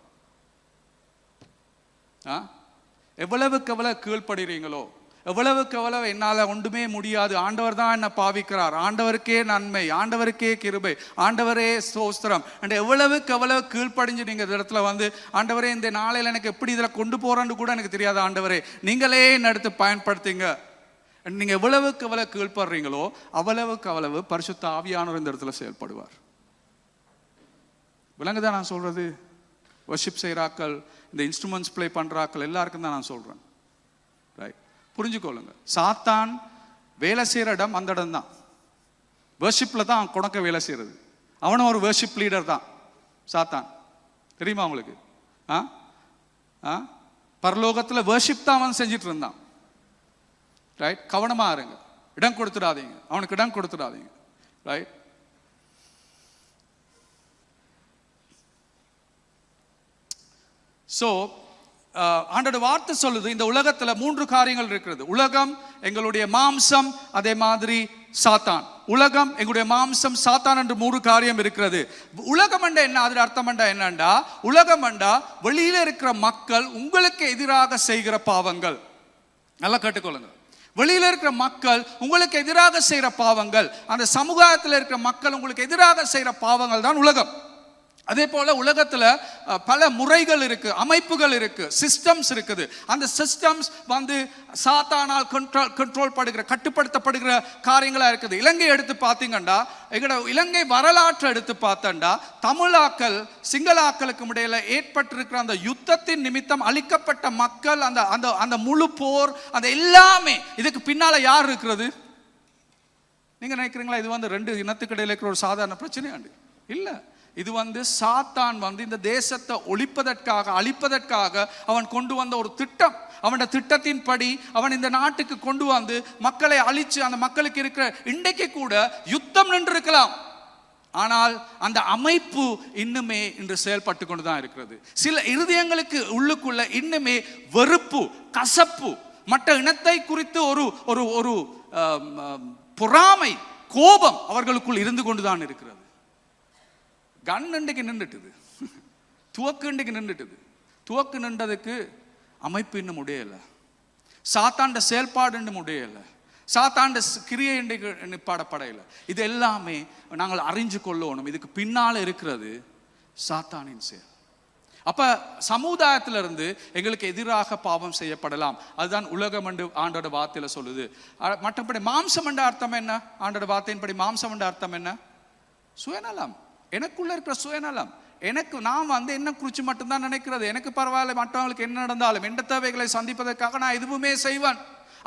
எவ்வளவுக்கு எவ்வளவு கீழ்ப்படுறீங்களோ, எவ்வளவுக்கு எவ்வளவு என்னால் ஒன்றுமே முடியாது, ஆண்டவர் தான் என்னை பாவிக்கிறார், ஆண்டவருக்கே நன்மை, ஆண்டவருக்கே கிருபை, ஆண்டவரே ஸ்தோத்திரம் என்ற எவ்வளவுக்கு எவ்வளவு கீழ்ப்படிஞ்சு நீங்கள் இந்த இடத்துல வந்து ஆண்டவரே இந்த நாளையில் எனக்கு எப்படி இதில் கொண்டு போகிறேன்னு கூட எனக்கு தெரியாது, ஆண்டவரே நீங்களே என்னை எடுத்து பயன்படுத்திங்க, நீங்க எவ்வளவுக்கு எவ்வளவு கீழ்ப்படுறீங்களோ அவ்வளவுக்கு அவ்வளவு பரிசுத்த ஆவியானவர் இந்த இடத்துல செயல்படுவார். விளங்குதான் நான் சொல்றது? வர்ஷிப் செய்கிறாக்கள், இந்த இன்ஸ்ட்ருமெண்ட்ஸ் பிளே பண்றாக்கள் எல்லாருக்கும் தான் நான் சொல்றேன். ரைட், புரிஞ்சுக்கொள்ளுங்க. சாத்தான் வேலை செய்யற இடம் அந்த இடம் தான். வர்ஷிப்ல தான் கொணக்க வேலை செய்யறது. அவனும் ஒரு வர்ஷிப் லீடர் தான் சாத்தான், தெரியுமா உங்களுக்கு? பரலோகத்தில் வர்ஷிப் தான் அவன் செஞ்சிட்டு இருந்தான். ரைட், கவனமா இருங்க, இடம் கொடுத்துடாதீங்க, அவனுக்கு இடம் கொடுத்துடாதீங்க. ரைட், ஸோ ஆண்டோட வார்த்தை சொல்லுது, இந்த உலகத்துல 3 காரியங்கள் இருக்கிறது. உலகம், எங்களுடைய மாம்சம், அதே மாதிரி சாத்தான். உலகம், எங்களுடைய மாம்சம், சாத்தான் என்று 3 காரியம் இருக்கிறது. உலகம் என்ற என்ன, அது அர்த்தம் என்னண்டா, உலகம் என்றா வெளியில இருக்கிற மக்கள் உங்களுக்கு எதிராக செய்கிற பாவங்கள். நல்லா கேட்டுக்கொள்ளுங்க. வெளியில இருக்கிற மக்கள் உங்களுக்கு எதிராக செய்கிற பாவங்கள், அந்த சமுதாயத்தில் இருக்கிற மக்கள் உங்களுக்கு எதிராக செய்கிற பாவங்கள் தான் உலகம். அதே போல உலகத்துல பல முறைகள் இருக்கு, அமைப்புகள் இருக்கு, சிஸ்டம்ஸ் இருக்குது. அந்த சிஸ்டம்ஸ் வந்து சாத்தானால் கண்ட்ரோல் படுகிற, கட்டுப்படுத்தப்படுகிற காரியங்களா இருக்குது. இலங்கை எடுத்து பார்த்தீங்கன்னா, எங்களோட இலங்கை வரலாற்றை எடுத்து பார்த்தா, தமிழாக்கள் சிங்களாக்களுக்கு இடையில ஏற்பட்டிருக்கிற அந்த யுத்தத்தின் நிமித்தம் அழிக்கப்பட்ட மக்கள், அந்த அந்த அந்த முழு போர், அந்த எல்லாமே இதுக்கு பின்னால யார் இருக்கிறது? நீங்க நினைக்கிறீங்களா இது வந்து 2 இனத்துக்கு இடையில இருக்கிற ஒரு சாதாரண பிரச்சனையாண்டு? இல்ல, இது வந்து சாத்தான் வந்து இந்த தேசத்தை ஒழிப்பதற்காக, அழிப்பதற்காக அவன் கொண்டு வந்த ஒரு திட்டம். அவனோட திட்டத்தின்படி அவன் இந்த நாட்டுக்கு கொண்டு வந்து மக்களை அழிச்சு, அந்த மக்களுக்கு இருக்கிற, இன்றைக்கு கூட யுத்தம் நின்று இருக்கலாம், ஆனால் அந்த அமைப்பு இன்னுமே இன்று செயல்பட்டு கொண்டு தான் இருக்கிறது. சில இருதயங்களுக்கு உள்ளுக்குள்ள இன்னுமே வெறுப்பு, கசப்பு, மற்ற இனத்தை குறித்து ஒரு ஒரு ஒரு பொறாமை, கோபம் அவர்களுக்குள் இருந்து கொண்டுதான் இருக்கிறது. கண் இன்றைக்கு நின்றுட்டுது, துவக்கு இன்றைக்கு நின்றுட்டுது. துவக்கு நின்றதுக்கு அமைப்பு இன்னும் முடியலை, சாத்தாண்ட செயல்பாடு இன்னும் முடியலை, சாத்தாண்ட கிரியை இன்றைக்கு நிப்பாடப்படையில. இது எல்லாமே நாங்கள் அறிஞ்சு கொள்ளணும். இதுக்கு பின்னால இருக்கிறது சாத்தானின் செயல். அப்ப சமுதாயத்திலிருந்து எங்களுக்கு எதிராக பாவம் செய்யப்படலாம். அதுதான் உலகம் என்று ஆண்டோட வார்த்தையில சொல்லுது. மற்றபடி மாம்சம் என்ற அர்த்தம் என்ன? ஆண்டோட வார்த்தையின்படி மாம்சம் என்ற அர்த்தம் என்ன? சுயநலம், எனக்குள்ள இருக்கிற சுயநலம். எனக்கு நான் வந்து என்ன குறித்து மட்டும்தான் நினைக்கிறது, எனக்கு பரவாயில்ல, மற்றவங்களுக்கு என்ன நடந்தாலும் எந்த தேவைகளை சந்திப்பதற்காக நான் எதுவுமே செய்வேன்.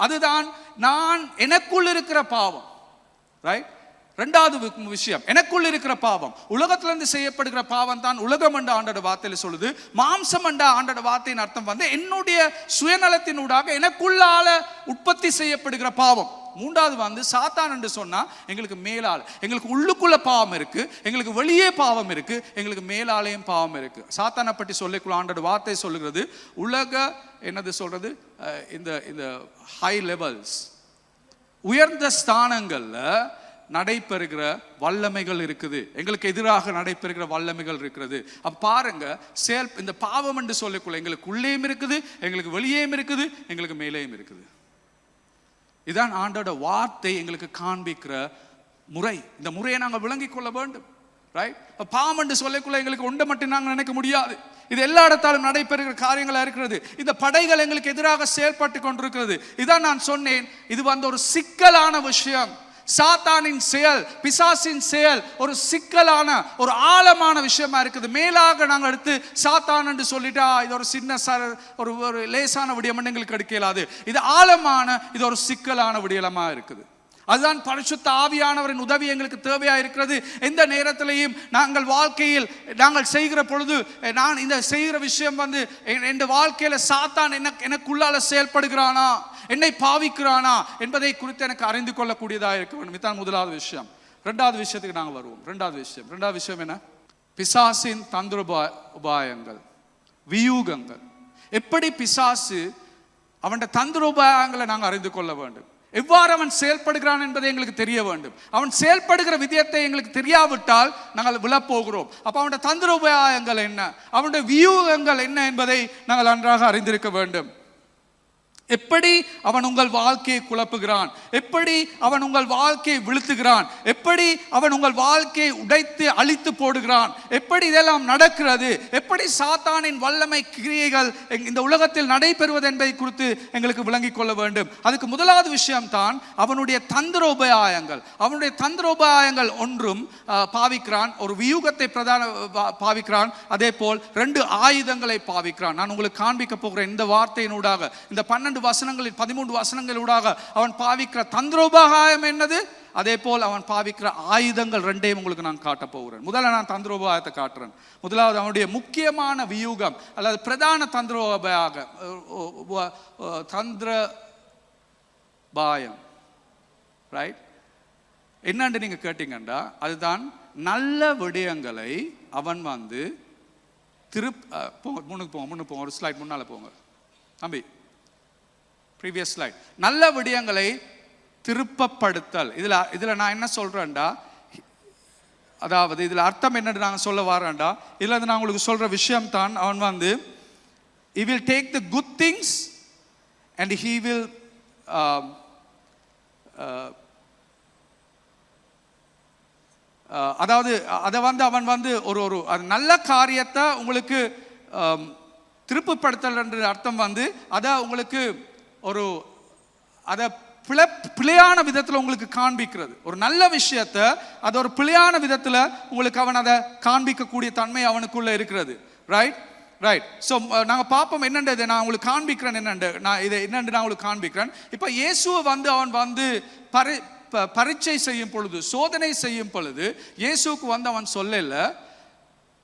அதுதான் நான் எனக்குள் இருக்கிற பாவம். ரைட், 2வது விஷயம் எனக்குள் இருக்கிற பாவம். உலகத்திலிருந்து செய்யப்படுகிற பாவம் தான் உலகம் என்ற ஆண்டோட வார்த்தையில சொல்லுது. மாம்சம் என்ற ஆண்டோட வார்த்தையின் அர்த்தம் வந்து என்னுடைய சுயநலத்தினூடாக எனக்குள்ளால உற்பத்தி செய்யப்படுகிற பாவம். 3வது வந்து சாத்தான் என்று சொன்னா எங்களுக்கு மேலால், எங்களுக்கு உள்ளுக்குள்ள பாவம் இருக்கு, எங்களுக்கு வெளியே பாவம் இருக்கு, எங்களுக்கு மேலாலையும் பாவம் இருக்கு. சாத்தானை பற்றி சொல்லிக்குள்ள ஆண்டோட வார்த்தை சொல்லுகிறது, உலக என்னது சொல்றது, இந்த இந்த ஹை லெவல்ஸ், உயர்ந்த ஸ்தானங்கள்ல நடைபெறுகிற வல்லமைகள் இருக்குது, எங்களுக்கு எதிராக நடைபெறுகிற வல்லமைகள் இருக்கிறது. அப்ப பாருங்க, இந்த பாவம் என்று சொல்லிக்குள்ள எங்களுக்கு உள்ளேயும் இருக்குது, எங்களுக்கு வெளியேயும் இருக்குது, எங்களுக்கு மேலேயும் இருக்குது. இதான் ஆண்டோட வார்த்தை எங்களுக்கு காண்பிக்கிற முறை. இந்த முறையை நாங்கள் விளங்கிக் கொள்ள வேண்டும். ரைட், பாவம் என்று சொல்லக்குள்ள எங்களுக்கு ஒன்றை மட்டும் நாங்கள் நினைக்க முடியாது. இது எல்லா இடத்தாலும் நடைபெறுகிற காரியங்களா இருக்கிறது. இந்த படைகள் எங்களுக்கு எதிராக செயல்பட்டு கொண்டிருக்கிறது. இதான் நான் சொன்னேன், இது வந்து ஒரு சிக்கலான விஷயம். சாத்தானின் செயல், பிசாசின் செயல் ஒரு சிக்கலான, ஒரு ஆழமான விஷயமா இருக்குது. மேலாக நாங்கள் எடுத்து சாத்தான் என்று சொல்லிட்டா இது ஒரு சின்ன ஒரு லேசான விடயம் எங்களுக்கு எடுக்கலாது. இது ஆழமான, இது ஒரு சிக்கலான விடயமா இருக்குது. அதுதான் பரிசுத்த ஆவியானவரின் உதவி எங்களுக்கு தேவையா இருக்கிறது. எந்த நேரத்திலையும் நாங்கள் வாழ்க்கையில் நாங்கள் செய்கிற பொழுது, நான் இந்த செய்கிற விஷயம் வந்து என் வாழ்க்கையில சாத்தான் எனக்குள்ளால செயல்படுகிறானா, என்னை பாவிக்கிறானா என்பதை குறித்து எனக்கு அறிந்து கொள்ளக்கூடியதாக இருக்க வேண்டும். இதுதான் 1வது விஷயம். 2வது விஷயத்துக்கு நாங்கள் வருவோம். 2வது விஷயம் என்ன? பிசாசின் தந்திர உபாயங்கள், வியூகங்கள். எப்படி பிசாசு அவன் தந்திர உபாயங்களை நாங்கள் அறிந்து கொள்ள வேண்டும். எவ்வாறு அவன் செயல்படுகிறான் என்பதை எங்களுக்கு தெரிய வேண்டும். அவன் செயல்படுகிற விதத்தை எங்களுக்கு தெரியாவிட்டால் நாங்கள் விழப்போகிறோம். அப்ப அவனுடைய தந்திர உபாயங்கள் என்ன, அவனுடைய வியூகங்கள் என்ன என்பதை நாங்கள் நன்றாக அறிந்திருக்க வேண்டும். எப்படி அவன் உங்கள் வாழ்க்கையை குழப்புகிறான், எப்படி அவன் உங்கள் வாழ்க்கையை வீழ்த்துகிறான், எப்படி அவன் உங்கள் வாழ்க்கையை உடைத்து அழித்து போடுகிறான், எப்படி இதெல்லாம் நடக்கிறது, எப்படி சாத்தானின் வல்லமை கிரியைகள் இந்த உலகத்தில் நடைபெறுவது என்பதை குறித்து எங்களுக்கு விளங்கிக் கொள்ள வேண்டும். அதுக்கு முதலாவது விஷயம் தான் அவனுடைய தந்திரோபாயங்கள். அவனுடைய தந்திரோபாயங்கள் ஒன்றும் பாவிக்கிறான், ஒரு வியூகத்தை பாவிக்கிறான், அதே போல் 2 ஆயுதங்களை பாவிக்கிறான். நான் உங்களுக்கு காண்பிக்க போகிறேன் இந்த வார்த்தையினூடாக, இந்த 12 வசனங்களில் 13 வசனங்களூடாக அவன் பாவிக்கிற தந்திரோபாயம் என்னது, அதே போல் அவன் பாவிக்கிற ஆயுதங்கள் 2ஐயும் உங்களுக்கு நான் காட்ட போகிறேன். முதல்ல நான் தந்திரோபாயத்தை காட்டுறேன். முதலாவது அவனுடைய முக்கியமான வியூகம் அல்லது பிரதான தந்திரபாயம் ரைட் என்னன்னு நீங்க கேட்டீங்கன்னா, அதுதான் நல்ல விடயங்களை அவன் வந்து முன்னுக்கு போங்க, ஒரு ஸ்லைட் முன்னால போங்க தம்பி, ப்ரீவியஸ் ஸ்லைட். நல்ல விடயங்களை திருப்பப்படுத்தல். இதுல நான் என்ன சொல்றேன்டா, அதாவது இதுல அர்த்தம் என்னன்னு நாங்கள் சொல்ல வரேன்டா, இதுல நான் உங்களுக்கு சொல்ற விஷயம் தான், அவன் வந்து he will take the good things and he will அதாவது அதை வந்து அவன் வந்து ஒரு நல்ல காரியத்தை உங்களுக்கு திருப்புப்படுத்தல் என்ற அர்த்தம் வந்து அதை உங்களுக்கு அதை பிழையான விதத்தில் உங்களுக்கு காண்பிக்கிறது. ஒரு நல்ல விஷயத்தை அதை ஒரு பிழையான விதத்தில் உங்களுக்கு அவன் அதை காண்பிக்கக்கூடிய தன்மை அவனுக்குள்ள இருக்கிறது. Right right. ஸோ நாங்கள் பார்ப்போம் என்னென்றது நான் உங்களுக்கு காண்பிக்கிறேன். என்னென்று நான் உங்களுக்கு காண்பிக்கிறேன். இப்போ இயேசுவை வந்து அவன் வந்து பரீட்சை செய்யும் பொழுது, சோதனை செய்யும் பொழுது இயேசுக்கு வந்து அவன் சொல்லல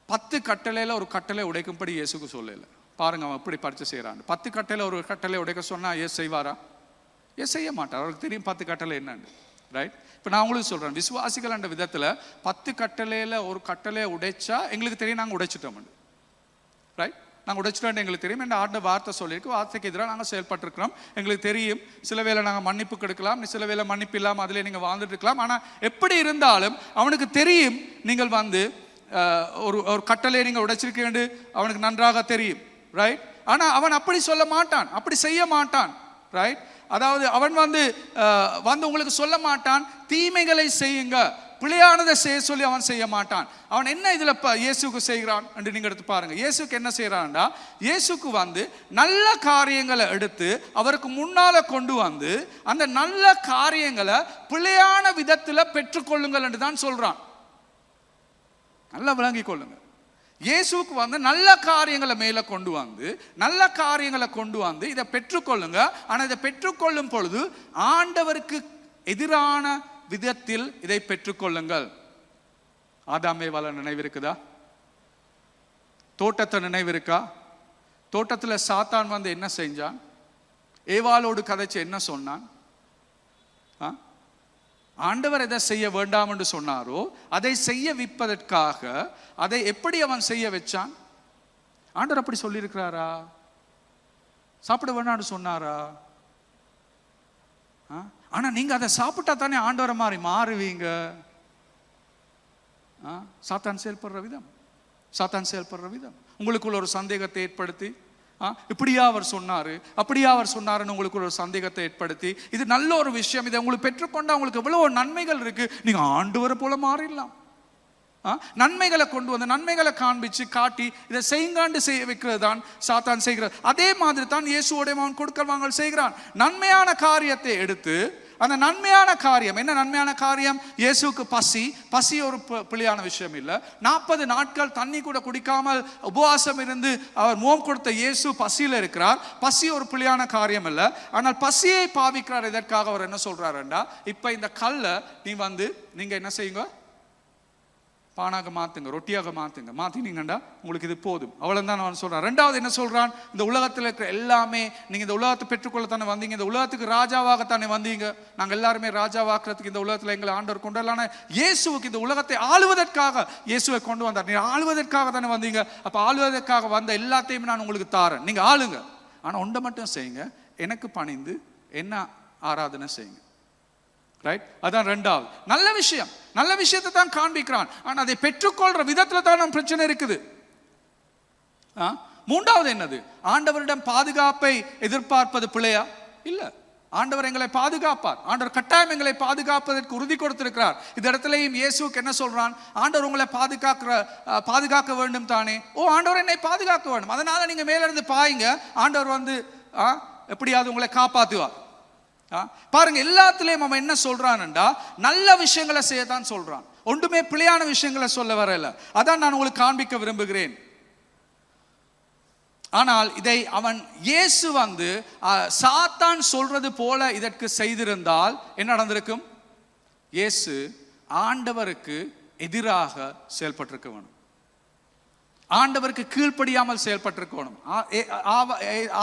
10 கட்டளையில் ஒரு கட்டளை உடைக்கும்படி இயேசுக்கு சொல்லல. பாருங்க அவன் எப்படி பரீட்சை செய்யறான். 10 கட்டளை ஒரு கட்டளை உடைக்க சொன்னா இயேசு செய்வாரா? இயேசு செய்ய மாட்டார். அவருக்கு தெரியும் 10 கட்டளை என்னன்னு. ரைட். இப்போ நான் உங்களுக்கு சொல்றேன், விசுவாசிகள் என்ற விதத்தில் 10 கட்டளையில் ஒரு கட்டளையை உடைச்சா எங்களுக்கு தெரியும் நாங்கள் உடைச்சிட்டோம். ரைட். நாங்கள் உடைச்சிட்டோம் எங்களுக்கு தெரியும். என்ன ஆண்ட வார்த்தை சொல்லியிருக்கு, வார்த்தைக்கு எதிராக நாங்கள் செயல்பட்டுருக்கிறோம் எங்களுக்கு தெரியும். சில வேளை நாங்கள் மன்னிப்பு கொடுக்கலாம், சில வேளை மன்னிப்பு இல்லாமல் அதிலே நீங்கள் வாழ்ந்துட்டு இருக்கலாம். ஆனால் எப்படி இருந்தாலும் அவனுக்கு தெரியும் நீங்கள் வந்து ஒரு கட்டளையை நீங்கள் உடைச்சிருக்கேன்னு அவனுக்கு நன்றாக தெரியும். ரைட். ஆனால் அவன் அப்படி சொல்ல மாட்டான், அப்படி செய்ய மாட்டான். ரைட். அதாவது அவன் வந்து உங்களுக்கு சொல்ல மாட்டான் தீமைகளை செய்யுங்க, பிழையானதை செய்ய சொல்லி அவன் செய்ய மாட்டான். அவன் என்ன இதுல இயேசுக்கு செய்கிறான் என்று நீங்க எடுத்து பாருங்க. இயேசுக்கு என்ன செய்யறான்டா, இயேசுக்கு வந்து நல்ல காரியங்களை எடுத்து அவருக்கு முன்னால கொண்டு வந்து அந்த நல்ல காரியங்களை பிழையான விதத்துல பெற்றுக்கொள்ளுங்கள் என்று தான் சொல்றான். நல்லா விளங்கி கொள்ளுங்க. இயேசுக்கு வந்து நல்ல காரியங்களை மேல கொண்டு வந்து நல்ல காரியங்களை கொண்டு வந்து இதை பெற்றுக்கொள்ளுங்க. ஆனா இதை பெற்றுக்கொள்ளும் பொழுது ஆண்டவருக்கு எதிரான விதத்தில் இதை பெற்றுக்கொள்ளுங்கள். ஆதாம் ஏவாள நினைவு இருக்குதா? தோட்டத்தை நினைவு இருக்கா? தோட்டத்துல சாத்தான் வந்து என்ன செஞ்சான்? ஏவாளோடு கதைச்சு என்ன சொன்னான்? ஆண்டவர் எதை செய்ய வேண்டாம் என்று சொன்னாரோ அதை செய்ய வைப்பதற்காக அதை எப்படி அவன் செய்ய வச்சான்? ஆண்டவர் அப்படி சொல்லியிருக்கிறாரா? சாப்பிட வேண்டாம்னு சொன்னாரா? ஆனா நீங்க அதை சாப்பிட்டா தானே ஆண்டவரை மாதிரி மாறுவீங்க. சாத்தான் செயல்படுற விதம் உங்களுக்குள்ள ஒரு சந்தேகத்தை ஏற்படுத்தி, இப்படியா அவர் சொன்னாரு அப்படியா அவர் சொன்னாருன்னு உங்களுக்கு ஒரு சந்தேகத்தை ஏற்படுத்தி, இது நல்ல ஒரு விஷயம், இதை உங்களுக்கு பெற்றுக்கொண்டா உங்களுக்கு எவ்வளவு நன்மைகள் இருக்கு, நீங்க ஆண்டவரை போல மாறிடலாம். நன்மைகளை கொண்டு வந்து நன்மைகளை காண்பிச்சு காட்டி இதை செய்யுங்காண்டு செய்ய வைக்கிறது தான் சாத்தான் செய்கிறது. அதே மாதிரி தான் இயேசுவோட அவன் கொடுக்கல் வாங்கல் செய்கிறான். நன்மையான காரியத்தை எடுத்து, அந்த நன்மையான காரியம் என்ன? நன்மையான காரியம் இயேசுக்கு பசி ஒரு பிழையான விஷயம் இல்லை. 40 நாட்கள் தண்ணி கூட குடிக்காமல் உபவாசம் இருந்து அவர் முகம் கொடுத்த இயேசு பசியில் இருக்கிறார். பசி ஒரு பிழையான காரியம் இல்லை. ஆனால் பசியை பாவிக்கிறார். இதற்காக அவர் என்ன சொல்றாருண்டா, இப்ப இந்த கல்லை நீங்க என்ன செய்யுங்க, பானாக மாத்துங்க, ரொட்டியாக மாத்துங்க, மாத்தினீங்கண்டா உங்களுக்கு இது போதும். அவ்வளவுதான் அவன் சொல்றான். ரெண்டாவது என்ன சொல்றான், இந்த உலகத்தில் இருக்கிற எல்லாமே நீங்க இந்த உலகத்தை பெற்றுக்கொள்ளத்தானே வந்தீங்க, இந்த உலகத்துக்கு ராஜாவாகத்தானே வந்தீங்க. நாங்கள் எல்லாருமே ராஜாவாக்குறதுக்கு இந்த உலகத்தில் எங்களை ஆண்டவர் கொண்டு வரலான இயேசுவுக்கு இந்த உலகத்தை ஆளுவதற்காக இயேசுவை கொண்டு வந்தார். நீங்க ஆளுவதற்காக தானே வந்தீங்க. அப்ப ஆளுவதற்காக வந்த எல்லாத்தையுமே நான் உங்களுக்கு தாரேன், நீங்க ஆளுங்க. ஆனா ஒன்றை மட்டும் செய்யுங்க, எனக்கு பணிந்து என்ன ஆராதனை செய்யுங்க. ரைட். அதான் ரெண்டாவது நல்ல விஷயம். நல்ல விஷயத்தை தான் காண்பிக்கிறான். ஆனா அதை பெற்றுக்கொள்ற விதத்துல தான் நம்ம பிரச்சனை இருக்குது. மூன்றாவது என்னது? ஆண்டவரிடம் பாதுகாப்பை எதிர்பார்ப்பது பிழையா? இல்ல. ஆண்டவர் எங்களை பாதுகாப்பார். ஆண்டவர் கட்டாயம் எங்களை பாதுகாப்பதற்கு உறுதி கொடுத்திருக்கிறார். இந்த இடத்துலயும் இயேசுக்கு என்ன சொல்றான்? ஆண்டவர் உங்களை பாதுகாக்க வேண்டும் தானே. ஓ, ஆண்டவர் என்னை பாதுகாக்க வேண்டும், அதனால நீங்க மேல இருந்து பாயுங்க, ஆண்டவர் வந்து எப்படியாவது உங்களை காப்பாத்துவார். பாருங்க, எல்லாத்துலயும் அவன் என்ன சொல்றான்டா, நல்ல விஷயங்களை செய்யத்தான் சொல்றான். ஒன்றுமே பிழையான விஷயங்களை சொல்ல வரல. அதான் நான் உங்களுக்கு காண்பிக்க விரும்புகிறேன். ஆனால் இதை அவன் இயேசு வந்து சாத்தான் சொல்றது போல இதற்கு செய்திருந்தால் என்ன நடந்திருக்கும்? இயேசு ஆண்டவருக்கு எதிராக செயல்பட்டிருக்க வேணும், ஆண்டவருக்கு கீழ்ப்படியாமல் செயல்பட்டிருக்கணும்.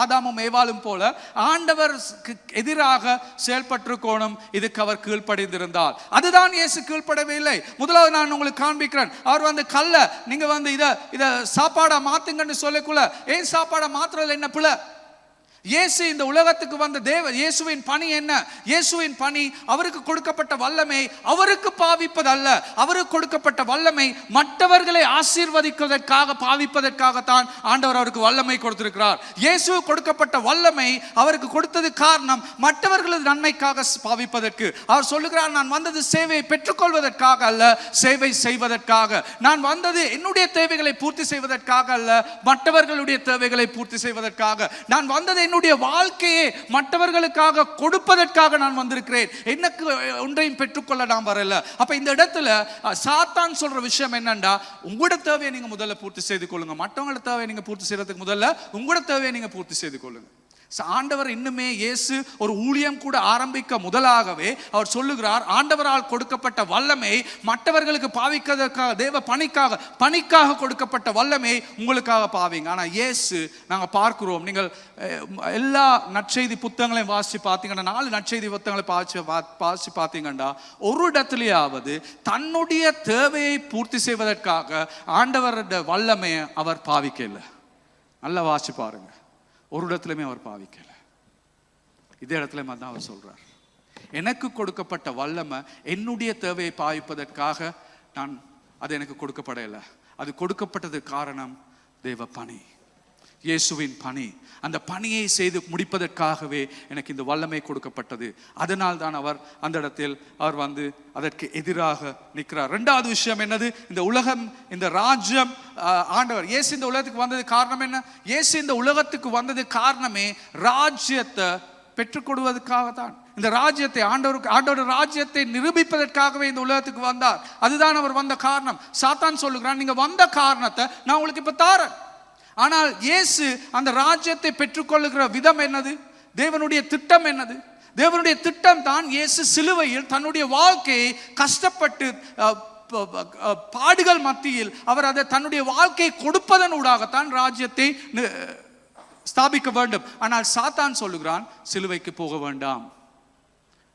ஆதாமும் ஏவாளும் போல ஆண்டவருக்கு எதிராக செயல்பட்டிருக்கணும். இதுக்கு அவர் கீழ்ப்படிந்திருந்தால். அதுதான் இயேசு கீழ்ப்படவே இல்லை. முதலாவது நான் உங்களுக்கு காண்பிக்கிறேன். அவர் வந்து கல்ல நீங்க வந்து இத சாப்பாடா மாத்துங்கன்னு சொல்லக்குள்ள, ஏன் சாப்பாடா மாத்துறது என்ன பிள்ளை? இயேசு இந்த உலகத்துக்கு வந்த இயேசுவின் பணி என்ன? இயேசுவின் பணி அவருக்கு கொடுக்கப்பட்ட வல்லமை அவருக்கு பாவிப்பதல்ல. அவருக்கு கொடுக்கப்பட்ட வல்லமை மற்றவர்களை ஆசீர்வதிப்பதற்காக பாவிப்பதற்காகத்தான் ஆண்டவர் அவருக்கு வல்லமை கொடுத்திருக்கிறார். இயேசு கொடுக்கப்பட்ட வல்லமை அவருக்கு கொடுத்தது காரணம் மற்றவர்களது நன்மைக்காக பாவிப்பதற்கு. அவர் சொல்லுகிறார், நான் வந்தது சேவையை பெற்றுக்கொள்வதற்காக அல்ல, சேவை செய்வதற்காக. நான் வந்தது என்னுடைய தேவைகளை பூர்த்தி செய்வதற்காக அல்ல, மற்றவர்களுடைய தேவைகளை பூர்த்தி செய்வதற்காக. நான் வந்தது என்னுடைய வாழ்க்கையை மற்றவர்களுக்காக கொடுப்பதற்காக நான் வந்திருக்கிறேன். எனக்கு ஒன்றையும் பெற்றுக்கொள்ள நான் வரல. அப்ப இந்த இடத்துல சாத்தான் சொல்ற விஷயம் என்னன்னா, உங்களோட தேவையை நீங்க முதல்ல பூர்த்தி செய்து கொள்ளுங்க, மற்றவங்களோட தேவையை நீங்க பூர்த்தி செய்யறதுக்கு முதல்ல உங்களோட தேவையை நீங்க பூர்த்தி செய்து கொள்ளுங்க. ஆண்டவர் இன்னுமே இயேசு ஒரு ஊழியம் கூட ஆரம்பிக்க முதலாகவே அவர் சொல்லுகிறார், ஆண்டவரால் கொடுக்கப்பட்ட வல்லமை மற்றவர்களுக்கு பாவிக்கிறதுக்காக, தேவ பணிக்காக கொடுக்கப்பட்ட வல்லமை உங்களுக்காக பாவிங்க. ஆனா இயேசு, நாங்க பார்க்கிறோம், நீங்கள் எல்லா நற்செய்தி புத்தகங்களையும் வாசிச்சு பார்த்தீங்கன்னா, 4 நற்செய்தி புத்தகங்களை வாசிச்சு பார்த்தீங்கன்னா, ஒரு இடத்துலயாவது தன்னுடைய தேவையை பூர்த்தி செய்வதற்காக ஆண்டவருடைய வல்லமையை அவர் பாவிக்கல. நல்லா வாசிச்சு பாருங்க, ஒரு இடத்துலையுமே அவர் பாவிக்கல. இதே இடத்துல தான் அவர் சொல்றார், எனக்கு கொடுக்கப்பட்ட வல்லமை என்னுடைய தேவையை பாவிப்பதற்காக அது எனக்கு கொடுக்கப்படலை. அது கொடுக்கப்பட்டது காரணம் தேவ பணி, இயேசுவின் பணி. அந்த பணியை செய்து முடிப்பதற்காகவே எனக்கு இந்த வல்லமை கொடுக்கப்பட்டது. அதனால் தான் அவர் அந்த இடத்தில் அவர் வந்து அதற்கு எதிராக நிற்கிறார். இரண்டாவது விஷயம் என்னது? இந்த உலகம், இந்த ராஜ்யம், ஆண்டவர் இயேசு இந்த உலகத்துக்கு வந்தது காரணம் என்ன? இயேசு இந்த உலகத்துக்கு வந்தது காரணமே ராஜ்யத்தை பெற்றுக் கொடுவதற்காக தான். இந்த ராஜ்யத்தை ஆண்டவர் ராஜ்யத்தை நிரூபிப்பதற்காகவே இந்த உலகத்துக்கு வந்தார். அதுதான் அவர் வந்த காரணம். சாத்தான் சொல்லுகிறான், நீங்க வந்த காரணத்தை நான் உங்களுக்கு இப்ப தாரேன். ஆனால் இயேசு அந்த ராஜ்யத்தை பெற்றுக்கொள்ளுகிற விதம் என்னது? தேவனுடைய திட்டம் என்னது? தேவனுடைய திட்டம் தான் இயேசு சிலுவையில் தன்னுடைய வாழ்க்கையை கஷ்டப்பட்டு பாடுகள் மத்தியில் அவர் அதை தன்னுடைய வாழ்க்கையை கொடுப்பதன் ஊடாகத்தான் ராஜ்யத்தை ஸ்தாபிக்க வேண்டும். ஆனால் சாத்தான் சொல்லுகிறான், சிலுவைக்கு போக வேண்டாம்,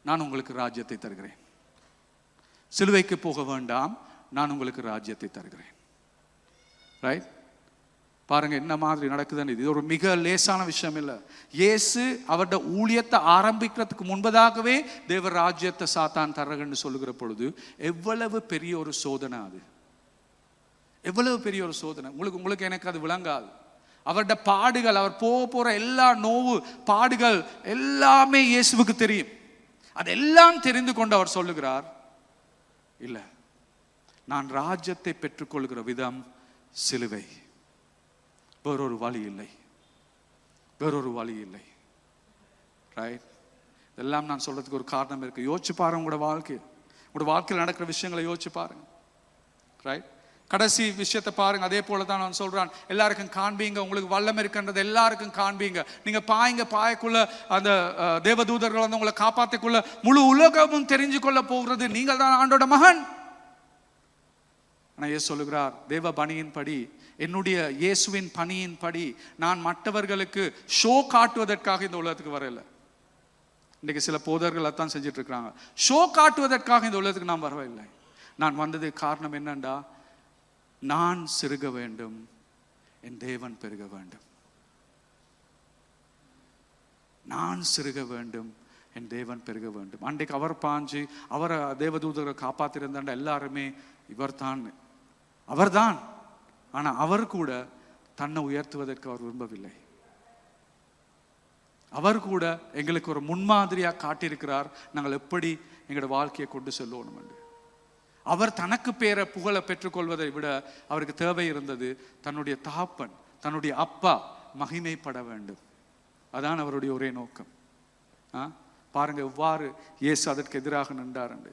நான் உங்களுக்கு ராஜ்யத்தை தருகிறேன். சிலுவைக்கு போக வேண்டாம், நான் உங்களுக்கு ராஜ்யத்தை தருகிறேன். ரைட்? பாருங்க என்ன மாதிரி நடக்குதுன்னு. இது ஒரு மிக லேசான விஷயம் இல்லை. இயேசு அவருடைய ஊழியத்தை ஆரம்பிக்கிறதுக்கு முன்பதாகவே தேவ ராஜ்யத்தை சாத்தான் தர்றகன்னு சொல்லுகிற பொழுது எவ்வளவு பெரிய ஒரு சோதனை அது, எவ்வளவு பெரிய ஒரு சோதனை. உங்களுக்கு எனக்கு அது விளங்காது. அவருடைய பாடுகள், அவர் போற எல்லா நோவு பாடுகள் எல்லாமே இயேசுவுக்கு தெரியும். அதெல்லாம் தெரிந்து கொண்டு அவர் சொல்லுகிறார், இல்ல, நான் ராஜ்யத்தை பெற்றுக்கொள்கிற விதம் சிலுவை, வேறொரு வழி இல்லை, வேறொரு வழி இல்லை. ரைட்? இதெல்லாம் நான் சொல்றதுக்கு ஒரு காரணம் இருக்கு. யோசிச்சு பாருங்க, உங்களோட வாழ்க்கையில் நடக்கிற விஷயங்களை யோசிச்சு பாருங்க. ரைட்? கடைசி விஷயத்தை பாருங்க. அதே போல தான் நான் சொல்றான், எல்லாருக்கும் காண்பீங்க, உங்களுக்கு வல்லம் இருக்கின்றது எல்லாருக்கும் காண்பீங்க. நீங்க பாயக்குள்ள அந்த தேவதூதர்கள் வந்து உங்களை காப்பாத்திக்குள்ள முழு உலகமும் தெரிஞ்சு கொள்ள போகிறது நீங்கள் தான் ஆண்டோட மகன். ஆனா இயேசு சொல்லுகிறார், தேவ பணியின்படி, என்னுடைய இயேசுவின் பணியின்படி நான் மற்றவர்களுக்கு ஷோ காட்டுவதற்காக இந்த உலகத்துக்கு வரல. இன்னைக்கு சில போதர்கள் அதான் செஞ்சுட்டு இருக்கிறாங்க. ஷோ காட்டுவதற்காக இந்த உலகத்துக்கு நான் வரவில்லை. நான் வந்தது காரணம் என்னண்டா, நான் சிறுக வேண்டும், என் தேவன் பெருக வேண்டும். நான் சிறுக வேண்டும், என் தேவன் பெருக வேண்டும். அன்றைக்கு அவர் பாஞ்சு அவரை தேவதூதரை காப்பாத்திருந்தாண்ட எல்லாருமே அவர்தான். ஆனா அவர் கூட தன்னை உயர்த்துவதற்கு அவர் விரும்பவில்லை. அவர் கூட எங்களுக்கு ஒரு முன்மாதிரியாக காட்டியிருக்கிறார் நாங்கள் எப்படி எங்களோட வாழ்க்கையை கொண்டு செல்லணும் என்று. அவர் தனக்கு புகழை பெற்றுக்கொள்வதை விட அவருக்கு தேவை இருந்தது தன்னுடைய தகப்பன், தன்னுடைய அப்பா மகிமைப்பட வேண்டும். அதான் அவருடைய ஒரே நோக்கம். பாருங்க எவ்வாறு இயேசு அதற்கு எதிராக நின்றார் என்று.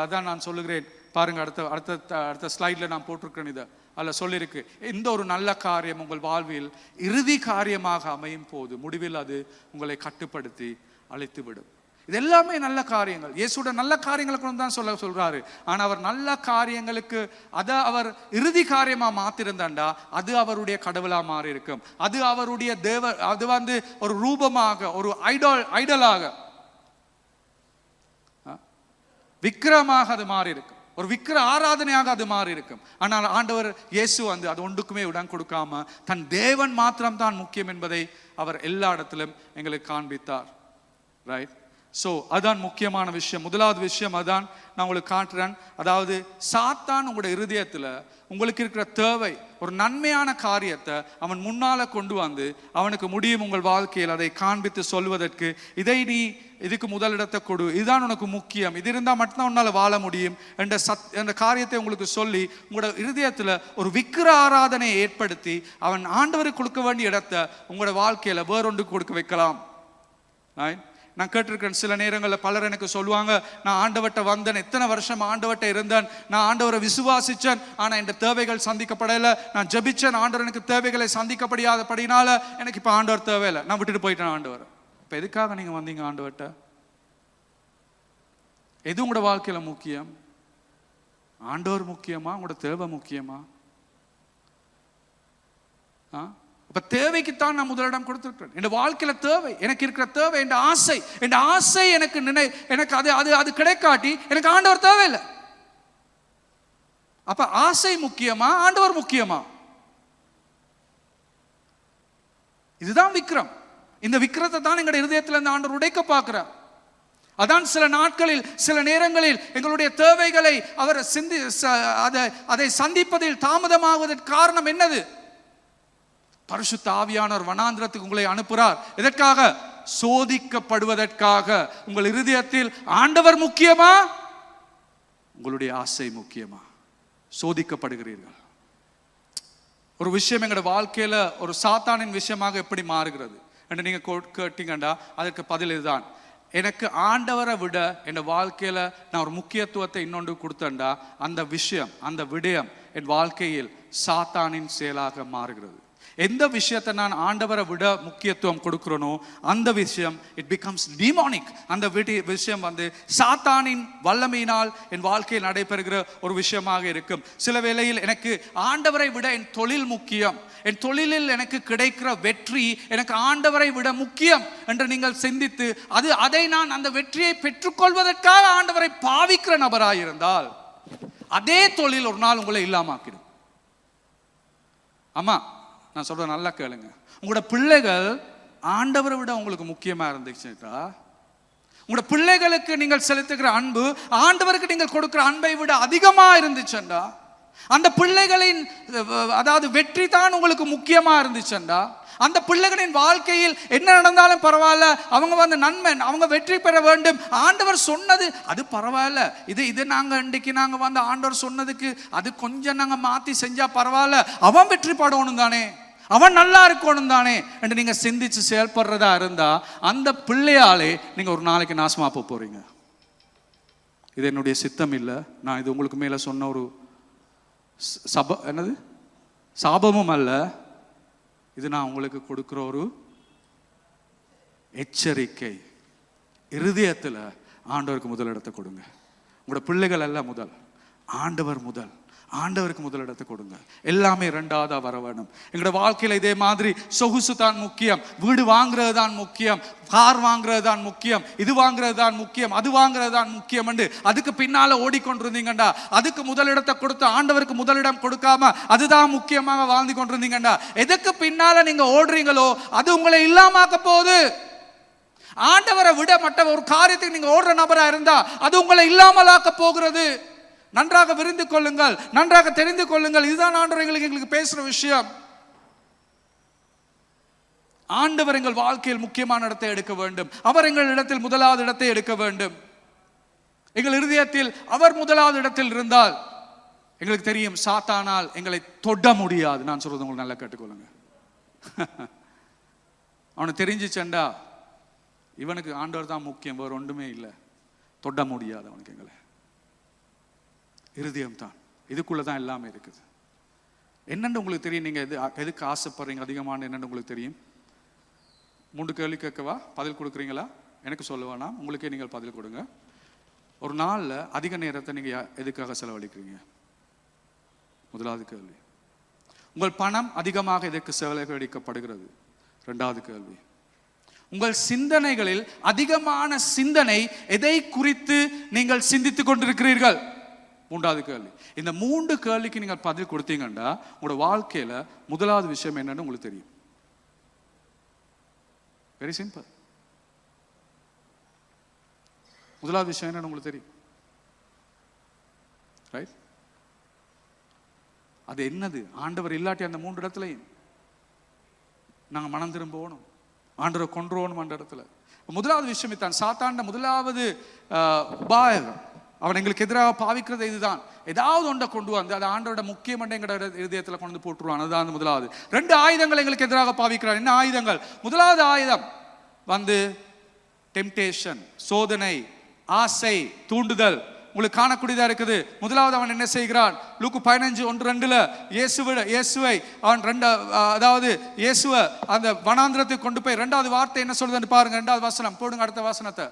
அதான் நான் சொல்லுகிறேன் பாருங்க, அடுத்த ஸ்லைட்ல நான் போட்டிருக்கிறேன். இதை அல்ல சொல்லியிருக்கு, இந்த ஒரு நல்ல காரியம் உங்கள் வாழ்வில் இறுதி காரியமாக அமையும் போது முடிவில் அது உங்களை கட்டுப்படுத்தி அழைத்து விடும். இது எல்லாமே நல்ல காரியங்கள், இயேசுட நல்ல காரியங்களுக்கு தான் சொல்றாரு. ஆனா அவர் நல்ல காரியங்களுக்கு அதை அவர் இறுதி காரியமா மாத்திருந்தாண்டா அது அவருடைய கடவுளா மாறி இருக்கும். அது அவருடைய அது ஒரு ரூபமாக, ஒரு ஐடலாக, விக்கிரமாக அது மாறி இருக்கும், ஒரு விக்கிர ஆராதனையாக அது மாறி இருக்கும். ஆனால் ஆண்டவர் இயேசு அது ஒன்றுக்குமே இடம் கொடுக்காம தன் தேவன் மாத்திரம் தான் முக்கியம் என்பதை அவர் எல்லா இடத்திலும் எங்களுக்கு காண்பித்தார். ரைட்? ஸோ அதான் முக்கியமான விஷயம். முதலாவது விஷயம் அதான் நான் உங்களுக்கு காட்டுறேன். அதாவது சாத்தான் உங்களுடைய இருதயத்தில் உங்களுக்கு இருக்கிற தேவை, ஒரு நன்மையான காரியத்தை அவன் முன்னால கொண்டு வந்து அவனுக்கு முடியும் உங்கள் வாழ்க்கையில் அதை காண்பித்து சொல்வதற்கு, இதை நீ இதுக்கு முதலிடத்தை கொடு, இதுதான் உனக்கு முக்கியம், இது இருந்தால் மட்டும்தான் உன்னால் வாழ முடியும் என்ற காரியத்தை உங்களுக்கு சொல்லி உங்களோட இருதயத்தில் ஒரு விக்கிர ஆராதனையை ஏற்படுத்தி அவன் ஆண்டவருக்கு கொடுக்க வேண்டிய இடத்தை உங்களோட வாழ்க்கையில் வேறொன்று கொடுக்க வைக்கலாம். நான் கேட்டிருக்கேன், சில நேரங்களில் பலர் எனக்கு சொல்லுவாங்க, நான் ஆண்டவர்கிட்ட வந்தேன், எத்தனை வருஷம் ஆண்டவர்கிட்ட இருந்தேன், நான் ஆண்டவரை விசுவாசிச்சேன், ஆனால் என் தேவைகள் சந்திக்கப்படலை, நான் ஜபிச்சேன், ஆண்டவர் எனக்கு தேவைகளை சந்திக்கப்படியாதபடினால எனக்கு இப்போ ஆண்டவர் தேவையில்லை, நான் விட்டுட்டு போயிட்டேன் ஆண்டவர். இப்போ எதுக்காக நீங்கள் வந்தீங்க ஆண்டவர்கிட்ட? எது உங்களோட வாழ்க்கையில் முக்கியம்? ஆண்டவர் முக்கியமா, உங்களோட தேவை முக்கியமா? அப்ப தேவைக்குத்தான் நான் முதலிடம் கொடுத்திருக்கிறேன். என் வாழ்க்கையில தேவை, எனக்கு இருக்கிற தேவை, என் ஆசை எனக்கு அது கிடைக்காட்டி எனக்கு ஆண்டவர் தேவையில்லை. அப்ப ஆசை முக்கியமா, ஆண்டவர் முக்கியமா? இதுதான் விக்ரம். இந்த விக்கிரத்தை தான் எங்களுடைய இருதயத்தில் இந்த ஆண்டவர் உடைக்க பார்க்கிறார். அதான் சில நேரங்களில் எங்களுடைய தேவைகளை அவர் அதை சந்திப்பதில் தாமதமாவதற்கு காரணம் என்னது? பரிசுத்த ஆவியானவர் வனாந்திரத்துக்கு உங்களை அனுப்புகிறார். எதற்காக? சோதிக்கப்படுவதற்காக. உங்கள் இருதயத்தில் ஆண்டவர் முக்கியமா, உங்களுடைய ஆசை முக்கியமா? சோதிக்கப்படுகிறீர்கள். ஒரு விஷயம் எங்களோட வாழ்க்கையில ஒரு சாத்தானின் விஷயமாக எப்படி மாறுகிறது என்று நீங்க கேட்டீங்கண்டா அதற்கு பதில் இதுதான். எனக்கு ஆண்டவரை விட என் வாழ்க்கையில நான் ஒரு முக்கியத்துவத்தை இன்னொன்று கொடுத்தேன்டா அந்த விஷயம், அந்த விடயம் என் வாழ்க்கையில் சாத்தானின் செயலாக மாறுகிறது. எந்த விஷயத்தை நான் ஆண்டவரை விட முக்கியத்துவம் கொடுக்கிறனோ அந்த விஷயம் இட் பிகம்ஸ் டிமானிக். அந்த விஷயம் சாத்தானின் வல்லமையினால் என் வாழ்க்கையில் நடைபெறுகிற ஒரு விஷயமாக இருக்கும். சில வேளையில் எனக்கு ஆண்டவரை விட என் தொழில் முக்கியம், என் தொழிலில் எனக்கு கிடைக்கிற வெற்றி எனக்கு ஆண்டவரை விட முக்கியம் என்று நீங்கள் சிந்தித்து அதை நான் அந்த வெற்றியை பெற்றுக்கொள்வதற்காக ஆண்டவரை பாவிக்கிற நபராயிருந்தால் அதே தொழில் ஒரு நாள் உங்களை இல்லாமாக்கிடும். ஆமா, நான் சொல்றேன், நல்லா கேளுங்க. உங்களோட பிள்ளைகள் ஆண்டவரை விட உங்களுக்கு முக்கியமா இருந்துச்சுட்டா, உங்களோட பிள்ளைகளுக்கு நீங்கள் செலுத்துகிற அன்பு ஆண்டவருக்கு நீங்கள் கொடுக்கிற அன்பை விட அதிகமா இருந்துச்சுண்டா, அந்த பிள்ளைகளின் வெற்றி தான் உங்களுக்கு முக்கியமா இருந்துச்சுண்டா, அந்த பிள்ளைகளின் வாழ்க்கையில் என்ன நடந்தாலும் பரவாயில்ல, அவங்க நன்மை, அவங்க வெற்றி பெற வேண்டும், ஆண்டவர் சொன்னது அது பரவாயில்ல, இது நாங்க ஆண்டவர் சொன்னதுக்கு அது கொஞ்சம் நாங்க மாத்தி செஞ்சா பரவாயில்ல, அவன் வெற்றி படணும் தானே, அவன் நல்லா இருக்கணும் தானே என்று நீங்க சிந்திச்சு செயல்படுறதா இருந்தா அந்த பிள்ளையாலே நீங்க ஒரு நாளைக்கு நாசமா போறீங்க. இது என்னுடைய சித்தம் இல்லை. நான் இது உங்களுக்கு மேல சொன்ன ஒரு சாபமும் அல்ல, இது நான் உங்களுக்கு கொடுக்கிற ஒரு எச்சரிக்கை. இருதயத்தில் ஆண்டவருக்கு முதலிடத்தை கொடுங்க. உங்களோட பிள்ளைகள் எல்லாம் முதல், ஆண்டவர் முதல், ஆண்டவருக்கு முதலிடத்தை கொடுங்க. எல்லாமே ரெண்டாவதா வர வேணும். எங்களோட வாழ்க்கையில இதே மாதிரி சொகுசு தான் முக்கியம், வீடு வாங்குறது தான் முக்கியம், கார் வாங்குறது தான் முக்கியம், இது வாங்குறது தான் முக்கியம், அது வாங்குறது தான் முக்கியம் என்று அதுக்கு பின்னால ஓடிக்கொண்டிருந்தீங்கண்டா, அதுக்கு முதலிடத்தை கொடுத்து ஆண்டவருக்கு முதலிடம் கொடுக்காம அதுதான் முக்கியமாக வாழ்ந்து கொண்டிருந்தீங்கண்டா, எதுக்கு பின்னால நீங்க ஓடுறீங்களோ அது உங்களை இல்லாமக்க போகுது. ஆண்டவரை விட மற்ற ஒரு காரியத்துக்கு நீங்க ஓடுற நபரா இருந்தா அது உங்களை இல்லாமலாக்க போகிறது. நன்றாக விரிந்து கொள்ளுங்கள், நன்றாக தெரிந்து கொள்ளுங்கள். இதுதான் ஆண்டவர் எங்களுக்கு பேசுற விஷயம். ஆண்டவர் எங்கள் வாழ்க்கையில் முக்கியமான இடத்தை எடுக்க வேண்டும். அவர் எங்கள் இடத்தில் முதலாவது இடத்தை எடுக்க வேண்டும். எங்கள் இருதயத்தில் அவர் முதலாவது இடத்தில் இருந்தால் எங்களுக்கு தெரியும் சாத்தானால் எங்களை தொட முடியாது. நான் சொல்றது உங்களுக்கு நல்லா கேட்டுக்கொள்ளுங்க. அவனுக்கு தெரிஞ்சிச்சண்டா இவனுக்கு ஆண்டவர் தான் முக்கியம், வேறு ஒன்றுமே இல்லை, தொட முடியாது அவனுக்கு. எங்களை இருதயம் தான், இதுக்குள்ளதான் எல்லாமே இருக்குது. என்னென்னு உங்களுக்கு தெரியும். நீங்க எதுக்கு ஆசைப்படுறீங்க அதிகமான என்னென்னு உங்களுக்கு தெரியும். 3 கேள்வி கேட்கவா? பதில் கொடுக்குறீங்களா? எனக்கு சொல்ல வேணாம், உங்களுக்கே நீங்கள் பதில் கொடுங்க. ஒரு நாளில் அதிக நேரத்தை நீங்க எதுக்காக செலவழிக்கிறீங்க? முதலாவது கேள்வி. உங்கள் பணம் அதிகமாக எதற்கு செலவழிக்கப்படுகிறது? 2வது கேள்வி. உங்கள் சிந்தனைகளில் அதிகமான சிந்தனை எதை குறித்து நீங்கள் சிந்தித்துக் கொண்டிருக்கிறீர்கள்? 3வது கேள்வி. இந்த 3 கேள்விக்கு நீங்கள் பதில் கொடுத்தீங்கன்னா உங்களோட வாழ்க்கையில முதலாவது விஷயம் என்னன்னு உங்களுக்கு தெரியும். Very simple. முதலாவது விஷயம் என்னன்னு உங்களுக்கு தெரியும், ரைட்? அது என்னது? ஆண்டவர் இல்லாட்டி அந்த 3 இடத்துலையும் நாங்கள் மனம் திரும்பணும், ஆண்டவரை கொன்றுவோம் அந்த இடத்துல. முதலாவது விஷயம் தான் சாத்தாண்ட முதலாவது உபாயம். அவன் எங்களுக்கு எதிராக பாவிக்கிறது இதுதான். ஏதாவது ஒன்றை கொண்டு வந்து அது ஆண்டவரோட முக்கியமான எங்களோட இதயத்தில் கொண்டு போட்டுருவான். அதுதான் முதலாவது. 2 ஆயுதங்கள் எங்களுக்கு எதிராக பாவிக்கிறான். என்ன ஆயுதங்கள்? முதலாவது ஆயுதம் வந்து டெம்டேஷன், சோதனை, ஆசை, தூண்டுதல். உங்களுக்கு காணக்கூடியதா இருக்குது. முதலாவது அவன் என்ன செய்கிறான்? லூக்கு 15:1-2 இயேசுவை அவன் அதாவது இயேசுவை அந்த வனாந்திரத்துக்கு கொண்டு போய் 2வது வார்த்தை என்ன சொல்லுதுன்னு பாருங்க. 2வது வசனம் போடுங்க. அடுத்த வசனத்தை,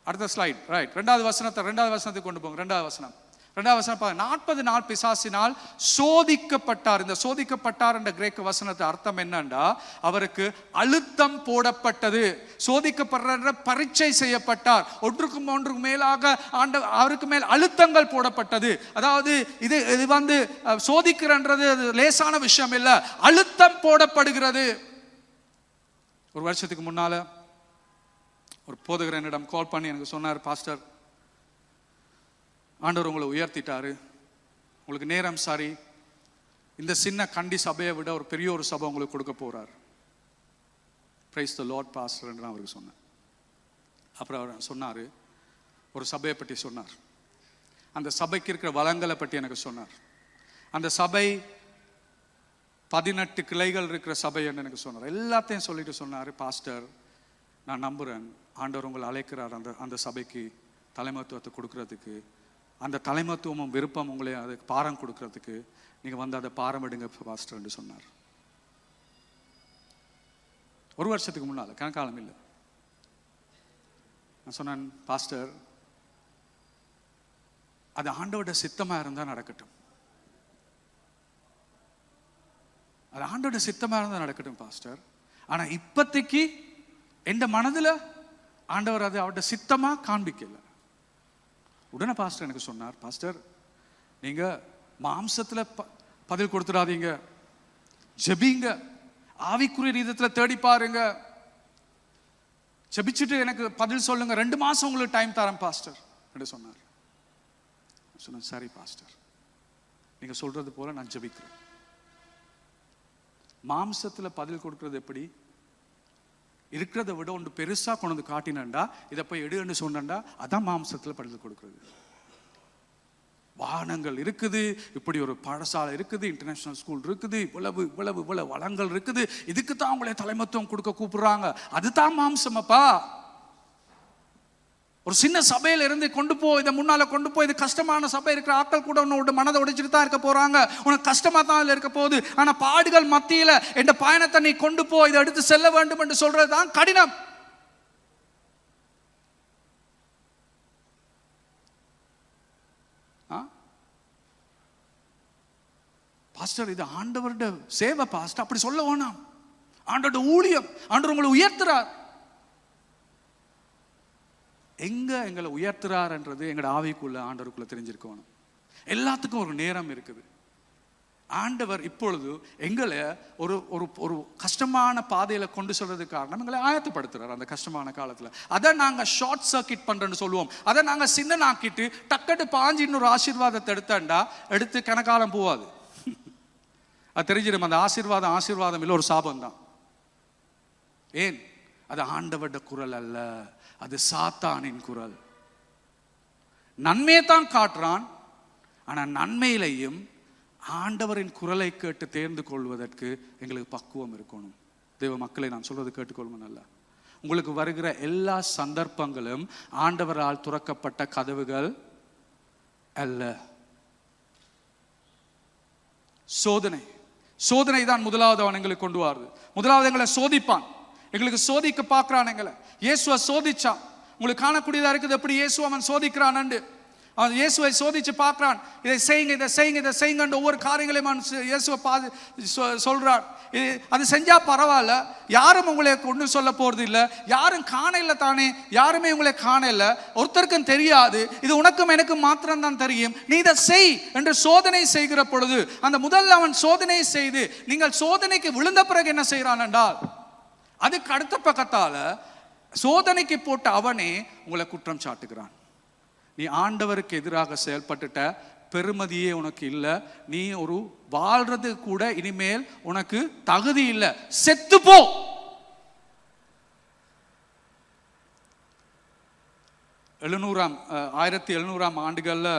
அடுத்த ஸ்லைட், ரைட். 2வது வசனத்துக்கு கொண்டு போங்க. 2வது வசனம் பாருங்க. 40 நாள் பிசாசினால் சோதிக்கப்பட்டார். இந்த சோதிக்கப்பட்டார் என்ற கிரேக்க வசனத்தை அர்த்தம் என்னன்னா அவருக்கு அழுத்தம் போடப்பட்டது. சோதிக்கப்படுற பரீட்சை செய்யப்பட்டார். ஒன்றுக்கு மேலாக அவருக்கு மேல் அழுத்தங்கள் போடப்பட்டது. அதாவது இது வந்து சோதிக்கிறன்றது லேசான விஷயம் இல்லை, அழுத்தம் போடப்படுகிறது. ஒரு வருஷத்துக்கு முன்னால ஒரு போதகர் என்னிடம் கால் பண்ணி எனக்கு சொன்னார், பாஸ்டர், ஆண்டவர் உங்களை உயர்த்திட்டாரு, உங்களுக்கு நேரம் சரி, இந்த சின்ன கண்டி சபையை விட ஒரு பெரிய ஒரு சபை உங்களுக்கு கொடுக்க போறார். பிரைஸ் தி லார்ட் பாஸ்டர் என்று நான் அவருக்கு சொன்னேன். அப்புறம் அவர் சொன்னார், ஒரு சபையை பற்றி சொன்னார். அந்த சபைக்கு இருக்கிற வளங்களை பற்றி எனக்கு சொன்னார். அந்த சபை 18 கிளைகள் இருக்கிற சபை என்று எனக்கு சொன்னார். எல்லாத்தையும் சொல்லிட்டு சொன்னார், பாஸ்டர், நான் நம்புறேன் ஆண்டவர் உங்களை அழைக்கிறார் அந்த சபைக்கு தலைமத்துவத்தை கொடுக்கறதுக்கு. அந்த தலைமத்துவமும் விருப்பம் உங்களை அதுக்கு பாரம் கொடுக்கறதுக்கு நீங்க வந்து அதை பாரம் எடுங்க பாஸ்டர் என்று சொன்னார். ஒரு வருஷத்துக்கு முன்னால, கணக்காலம் இல்லை. நான் சொன்னேன், பாஸ்டர், அது ஆண்டவரோட சித்தமா இருந்தா நடக்கட்டும். அது ஆண்டோட சித்தமா இருந்தா நடக்கட்டும் பாஸ்டர். ஆனா இப்போதைக்கு எந்த மனதுல ஆண்டவர் அது அவருடைய சித்தமா காண்பிக்கல. உடனே பாஸ்டர் எனக்கு சொன்னார், பாஸ்டர், நீங்க மாம்சத்துல பதில் கொடுத்துடாதீங்க, ஜெபிங்க, ஆவிக்குரிய ரீதியத்தில் தேடி பாருங்க, ஜெபிச்சுட்டு எனக்கு பதில் சொல்லுங்க, 2 மாசம் உங்களுக்கு டைம் தரேன் பாஸ்டர் என்று சொன்னார். சொன்னேன், சரி பாஸ்டர், நீங்க சொல்றது போல நான் ஜெபிக்கிறேன். மாம்சத்துல பதில் கொடுக்கறது எப்படி? இருக்கிறத விட ஒன்று பெருசா கொண்டு வந்து காட்டினண்டா, இதை போய் எடுன்னு சொன்னா, அதான் மாம்சத்துல பதில் கொடுக்கறது. வாகனங்கள் இருக்குது, இப்படி ஒரு பாடசாலை இருக்குது, இன்டர்நேஷனல் ஸ்கூல் இருக்குது, இவ்வளவு வளங்கள் இருக்குது, இதுக்கு தான் அவங்களே தலைமத்துவம் கொடுக்க கூப்பிடுறாங்க, அதுதான் மாம்சமப்பா. ஒரு சின்ன சபையில இருந்து கொண்டு போ, இதை முன்னால கொண்டு போய், இது கஷ்டமான சபை, இருக்கிற ஆட்கள் கூட உன்னோட மனதை உடைச்சிட்டு தான் இருக்க போறாங்க, உனக்கு கஷ்டமா தான் இருக்க போகுது. ஆனா பாடுகள் மத்தியில இந்த பயணத்தை நீ கொண்டு போ, இதை எடுத்து செல்ல வேண்டும் என்று சொல்றதுதான் கடினம். பாஸ்டர், இது ஆண்டவருடைய சேவை பாஸ்டர், அப்படி சொல்ல வேணாம். ஆண்டவருடைய ஊழியம், ஆண்டவர் உங்களை உயர்த்துறார். எங்களை உயர்த்துறாருன்றது எங்களோட ஆவிக்குள்ள ஆண்டவருக்குள்ள தெரிஞ்சிருக்கணும். எல்லாத்துக்கும் ஒரு நேரம் இருக்குது. ஆண்டவர் இப்பொழுது எங்களை ஒரு ஒரு கஷ்டமான பாதையில கொண்டு சொல்றதுக்கு காரணம் எங்களை ஆயத்தப்படுத்துறாரு. அந்த கஷ்டமான காலத்துல அதை நாங்க ஷார்ட் சர்க்கிட் பண்றேன்னு சொல்லுவோம். அதை நாங்க சின்னனாக்கிட்டு டக்கட்டு பாஞ்சு இன்னொரு ஆசீர்வாதத்தை எடுத்து கணக்காலம் போவாது. அது தெரிஞ்சிடும், அந்த ஆசீர்வாதம் இல்லை, ஒரு சாபம் தான். ஏன்? அது ஆண்டவருடைய குரல் அல்ல, அது சாத்தானின் குரல். நன்மையை தான் காட்டுறான், ஆனா நன்மையிலையும் ஆண்டவரின் குரலை கேட்டு தேர்ந்து கொள்வதற்கு எங்களுக்கு பக்குவம் இருக்கணும். தேவ மக்களை நான் சொல்றது கேட்டுக்கொள்ளுங்க நல்லா. உங்களுக்கு வருகிற எல்லா சந்தர்ப்பங்களும் ஆண்டவரால் துறக்கப்பட்ட கதவுகள் அல்ல. சோதனை தான் முதலாவது அவன் எங்களுக்கு கொண்டு வருது. முதலாவது எங்களை சோதிப்பான், எங்களுக்கு சோதிக்க பார்க்கிறான் எங்களை. இயேசுவை சோதிச்சான். உங்களுக்கு காணக்கூடியதா இருக்குது எப்படி இயேசு அவன் சோதிக்கிறான். அவன் இயேசுவை சோதிச்சு பார்க்கிறான். இதை செய்யுங்க, இதை செய்யுங்க, இதை செய்யுங்க, ஒவ்வொரு காரியங்களையும் அவன் இயேசுவை சொல்றான். அது செஞ்சா பரவாயில்ல, யாரும் உங்களை ஒன்று சொல்ல போறது இல்லை, யாரும் காணல தானே, யாருமே உங்களை காணல, ஒருத்தருக்கும் தெரியாது, இது உனக்கும் எனக்கும் மாத்திரம் தான் தெரியும், நீ இதை செய் என்று சோதனை செய்கிற பொழுது, அந்த முதல்ல அவன் சோதனை செய்து நீங்கள் சோதனைக்கு விழுந்த பிறகு என்ன செய்யறான் என்றால், அதுக்கு அடுத்த பக்கத்தால சோதனைக்கு போட்ட அவனே உங்களை குற்றம் சாட்டுகிறான். நீ ஆண்டவருக்கு எதிராக செயல்பட்டுட்ட, பெருமதியே உனக்கு இல்லை, நீ ஒரு வாழ்றது கூட இனிமேல் உனக்கு தகுதி இல்லை, செத்து போ. எழுநூறாம் 1700ஆம் ஆண்டுகள்ல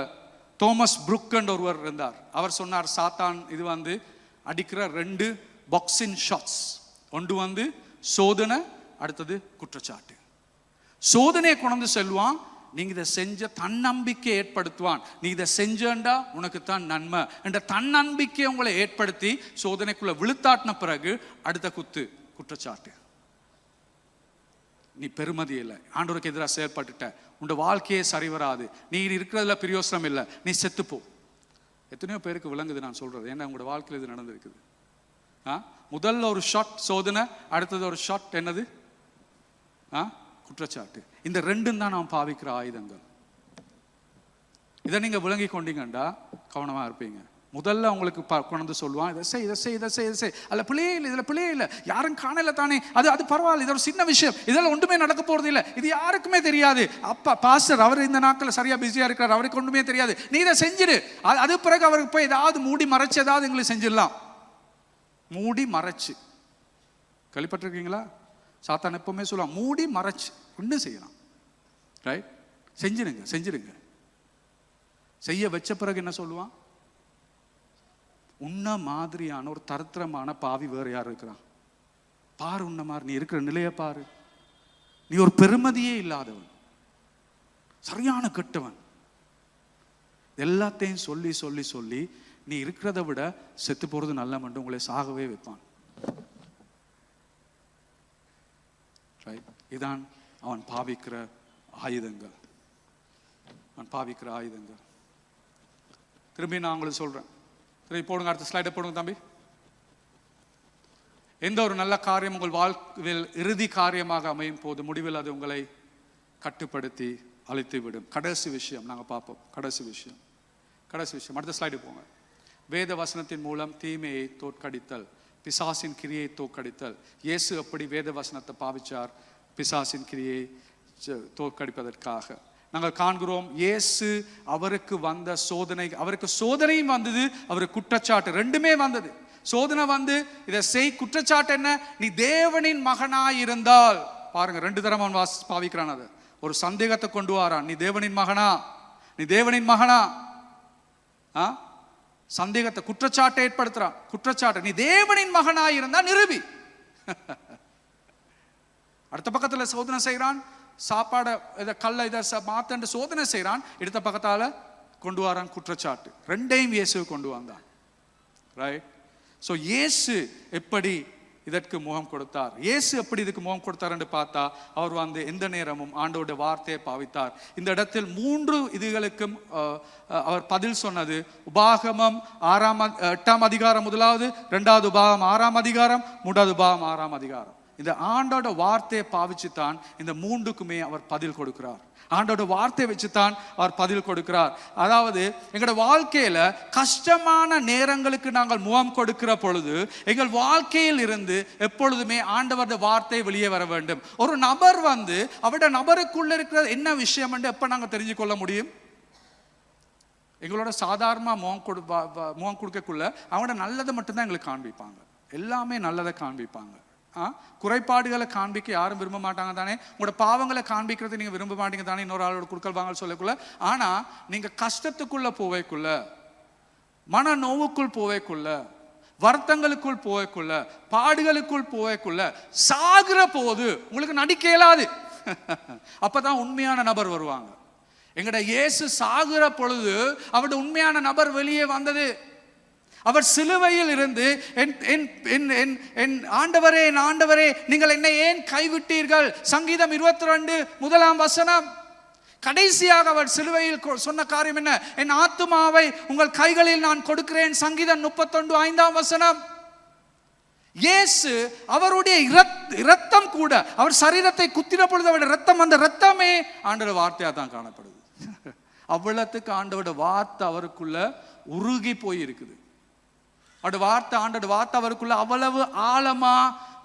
தோமஸ் புரூக் என்ற ஒருவர் இருந்தார். அவர் சொன்னார், சாத்தான் இது அடிக்கிற 2 பாக்ஸிங் ஷாட்ஸ். ஒன்று சோதனை, அடுத்தது குற்றச்சாட்டு. சோதனையை கொண்டு செல்வான், நீங்க இதை செஞ்ச தன்னம்பிக்கை ஏற்படுத்துவான். நீ இதை செஞ்சா உனக்கு தான் நன்மை என்ற தன்னம்பிக்கையை உங்களை ஏற்படுத்தி சோதனைக்குள்ள விழுத்தாட்டின பிறகு அடுத்த குற்றச்சாட்டு. நீ பெருமதி இல்லை, ஆண்டவருக்கு எதிராக செயல்பட்டுட்ட, உன் வாழ்க்கையே சரி வராது, நீ இருக்கிறதுல பிரயோசனம் இல்லை, நீ செத்துப்போ. எத்தனையோ பேருக்கு விளங்குது நான் சொல்றது, ஏன்னா உங்களோட வாழ்க்கையில் இது நடந்திருக்குது. முதல்ல ஒரு ஷாட் சோதனை, அடுத்தது ஒரு ஷாட் என்னது குற்றச்சாட்டு. இந்த 2 தான் நாம் பாவிக்கிற ஆயுதங்கள். இதை நீங்க விளங்கி கொண்டீங்கண்டா கவனமா இருப்பீங்க. முதல்ல உங்களுக்கு கொண்டு சொல்லுவான், இதை செய், இதை செய், இதை செய், இதை செய், அல்ல பிள்ளையே இல்லை, இதுல பிள்ளையே இல்லை, யாரும் காணல தானே, அது பரவாயில்ல, இது ஒரு சின்ன விஷயம், இதெல்லாம் ஒன்றுமே நடக்க போறது இல்லை, இது யாருக்குமே தெரியாது. அப்பா பாஸ்டர் அவர் இந்த நாட்கள் சரியா பிஸியா இருக்கிறார், அவருக்கு ஒன்றுமே தெரியாது, நீ இதை செஞ்சிடு. அது பிறகு அவருக்கு போய் ஏதாவது மூடி மறைச்சு ஏதாவது எங்களுக்கு செஞ்சிடலாம். மூடி மறைச்சு கேள்விப்பட்டிருக்கீங்களா? சாத்தான் எப்பவுமே சொல்லுவான், மூடி மறைச்சு ஒன்று செய்யலாம். ரைட், செஞ்சிருங்க. செய்ய வச்ச பிறகு என்ன சொல்லுவான்? உன்ன மாதிரியான ஒரு தரித்திரமான பாவி வேற யார் இருக்கிறான் பாரு, உன்ன மாதிரி நீ இருக்கிற நிலைய பாரு, நீ ஒரு பெருமதியே இல்லாதவன், சரியான கெட்டவன். எல்லாத்தையும் சொல்லி சொல்லி சொல்லி நீ இருக்கிறத விட செத்து போறது நல்ல மட்டும் உங்களை சாகவே வைப்பான். இதான் அவன் பாவிக்கிற ஆயுதங்கள். திரும்பி நான் உங்களுக்கு சொல்றேன், திரும்பி போடுங்க, அடுத்த ஸ்லைடை போடுங்க தம்பி. எந்த ஒரு நல்ல காரியம் உங்கள் வாழ்க்கையில் இறுதி காரியமாக அமையும் போது முடிவில் அது உங்களை கட்டுப்படுத்தி அழித்து விடும். கடைசி விஷயம் நாங்கள் பார்ப்போம். கடைசி விஷயம் அடுத்த ஸ்லைடு போங்க. வேத வசனத்தின் மூலம் தீமையை தோற்கடித்தல், பிசாசின் கிரியை தோற்கடித்தல். இயேசு எப்படி வேத வசனத்தை பாவிச்சார் பிசாசின் கிரியை தோற்கடிப்பதற்காக? நாங்கள் காண்கிறோம், இயேசு அவருக்கு வந்த சோதனை, அவருக்கு சோதனையும் வந்தது, அவருக்கு குற்றச்சாட்டு ரெண்டுமே வந்தது. சோதனை இதை செய், குற்றச்சாட்டு என்ன? நீ தேவனின் மகனாய் இருந்தால். பாருங்க, 2 தரம் அவன் பாவிக்கிறான். அது ஒரு சந்தேகத்தை கொண்டு வரான். நீ தேவனின் மகனா சந்தேகத்தை, குற்றச்சாட்டை ஏற்படுத்துறான். குற்றச்சாட்டு, நீ தேவனின் மகனாய் இருந்தா நிரூபி. அடுத்த பக்கத்துல சோதனை செய்யறான், சாப்பாடை இதை கல்லை இதை மாத்தண்டு சோதனை செய்யறான். எடுத்த பக்கத்தால கொண்டு வரான் குற்றச்சாட்டு. ரெண்டையும் இயேசு கொண்டு வந்தான். ரைட். ஸோ இயேசு எப்படி இதற்கு முகம் கொடுத்தார்? இயேசு எப்படி இதுக்கு முகம் கொடுத்தார் என்று பார்த்தா, அவர் எந்த நேரமும் ஆண்டவருடைய வார்த்தையை பாவித்தார். இந்த இடத்தில் 3 இதுகளுக்கும் அவர் பதில் சொன்னது. உபாகமம் 8ஆம் அதிகாரம் 1வது, 2வது உபாகமம் 6ஆம் அதிகாரம், 3வது உபாகமம் 6ஆம் அதிகாரம். இந்த ஆண்டோட வார்த்தையை பாவிச்சுத்தான் இந்த 3க்குமே அவர் பதில் கொடுக்கிறார். ஆண்டோட வார்த்தையை வச்சுத்தான் அவர் பதில் கொடுக்கிறார். அதாவது எங்களோட வாழ்க்கையில கஷ்டமான நேரங்களுக்கு நாங்கள் முகம் கொடுக்கிற பொழுது எங்கள் வாழ்க்கையில் இருந்து எப்பொழுதுமே ஆண்டவருடைய வார்த்தை வெளியே வர வேண்டும். ஒரு நபர் அவருடைய நபருக்குள்ள இருக்கிற என்ன விஷயம் என்று எப்ப நாங்கள் தெரிஞ்சு கொள்ள முடியும்? எங்களோட சாதாரண முகம் கொடுக்கக்குள்ள அவங்களோட நல்லதை மட்டும்தான் எங்களுக்கு காண்பிப்பாங்க. எல்லாமே நல்லதை காண்பிப்பாங்க. குறைபாடுகளை காண்பிக்க யாரும் விரும்ப மாட்டாங்க தானே. உங்களோட பாவங்களை காண்பிக்கிறது நீங்கள் விரும்ப மாட்டீங்க தானே, இன்னொரு ஆளோட குறுக்கல் வாங்கல் சொல்லக்குள்ள. ஆனால் நீங்கள் கஷ்டத்துக்குள்ள போவைக்குள்ள, மன நோவுக்குள் போவைக்குள்ள, வருத்தங்களுக்குள் போவைக்குள்ள, பாடுகளுக்குள் போவைக்குள்ள, சாகிற போது உங்களுக்கு நடிக்க இயலாது. அப்பதான் உண்மையான நபர் வருவாங்க. எங்கட இயேசு சாகிற பொழுது அவருடைய உண்மையான நபர் வெளியே வந்தது. அவர் சிலுவையில் இருந்து என் ஆண்டவரே, என் ஆண்டவரே, நீங்கள் என்னை ஏன் கைவிட்டீர்கள், சங்கீதம் 22:1 கடைசியாக அவர் சிலுவையில் சொன்ன காரியம் என்ன? என் ஆத்துமாவை உங்கள் கைகளில் நான் கொடுக்கிறேன், சங்கீதம் 31:5. இயேசு அவருடைய இரத்தம் கூட, அவர் சரீரத்தை குத்தின பொழுது அவருடைய இரத்தம், அந்த இரத்தமே ஆண்டவர் வார்த்தையா தான் காணப்படுது. அவ்வளவுக்கு ஆண்டவருடைய வார்த்தை அவருக்குள்ள உருகி போய் இருக்குது. அவருடைய வார்த்தை, ஆண்டோட வார்த்தை அவருக்குள்ள அவ்வளவு ஆழமா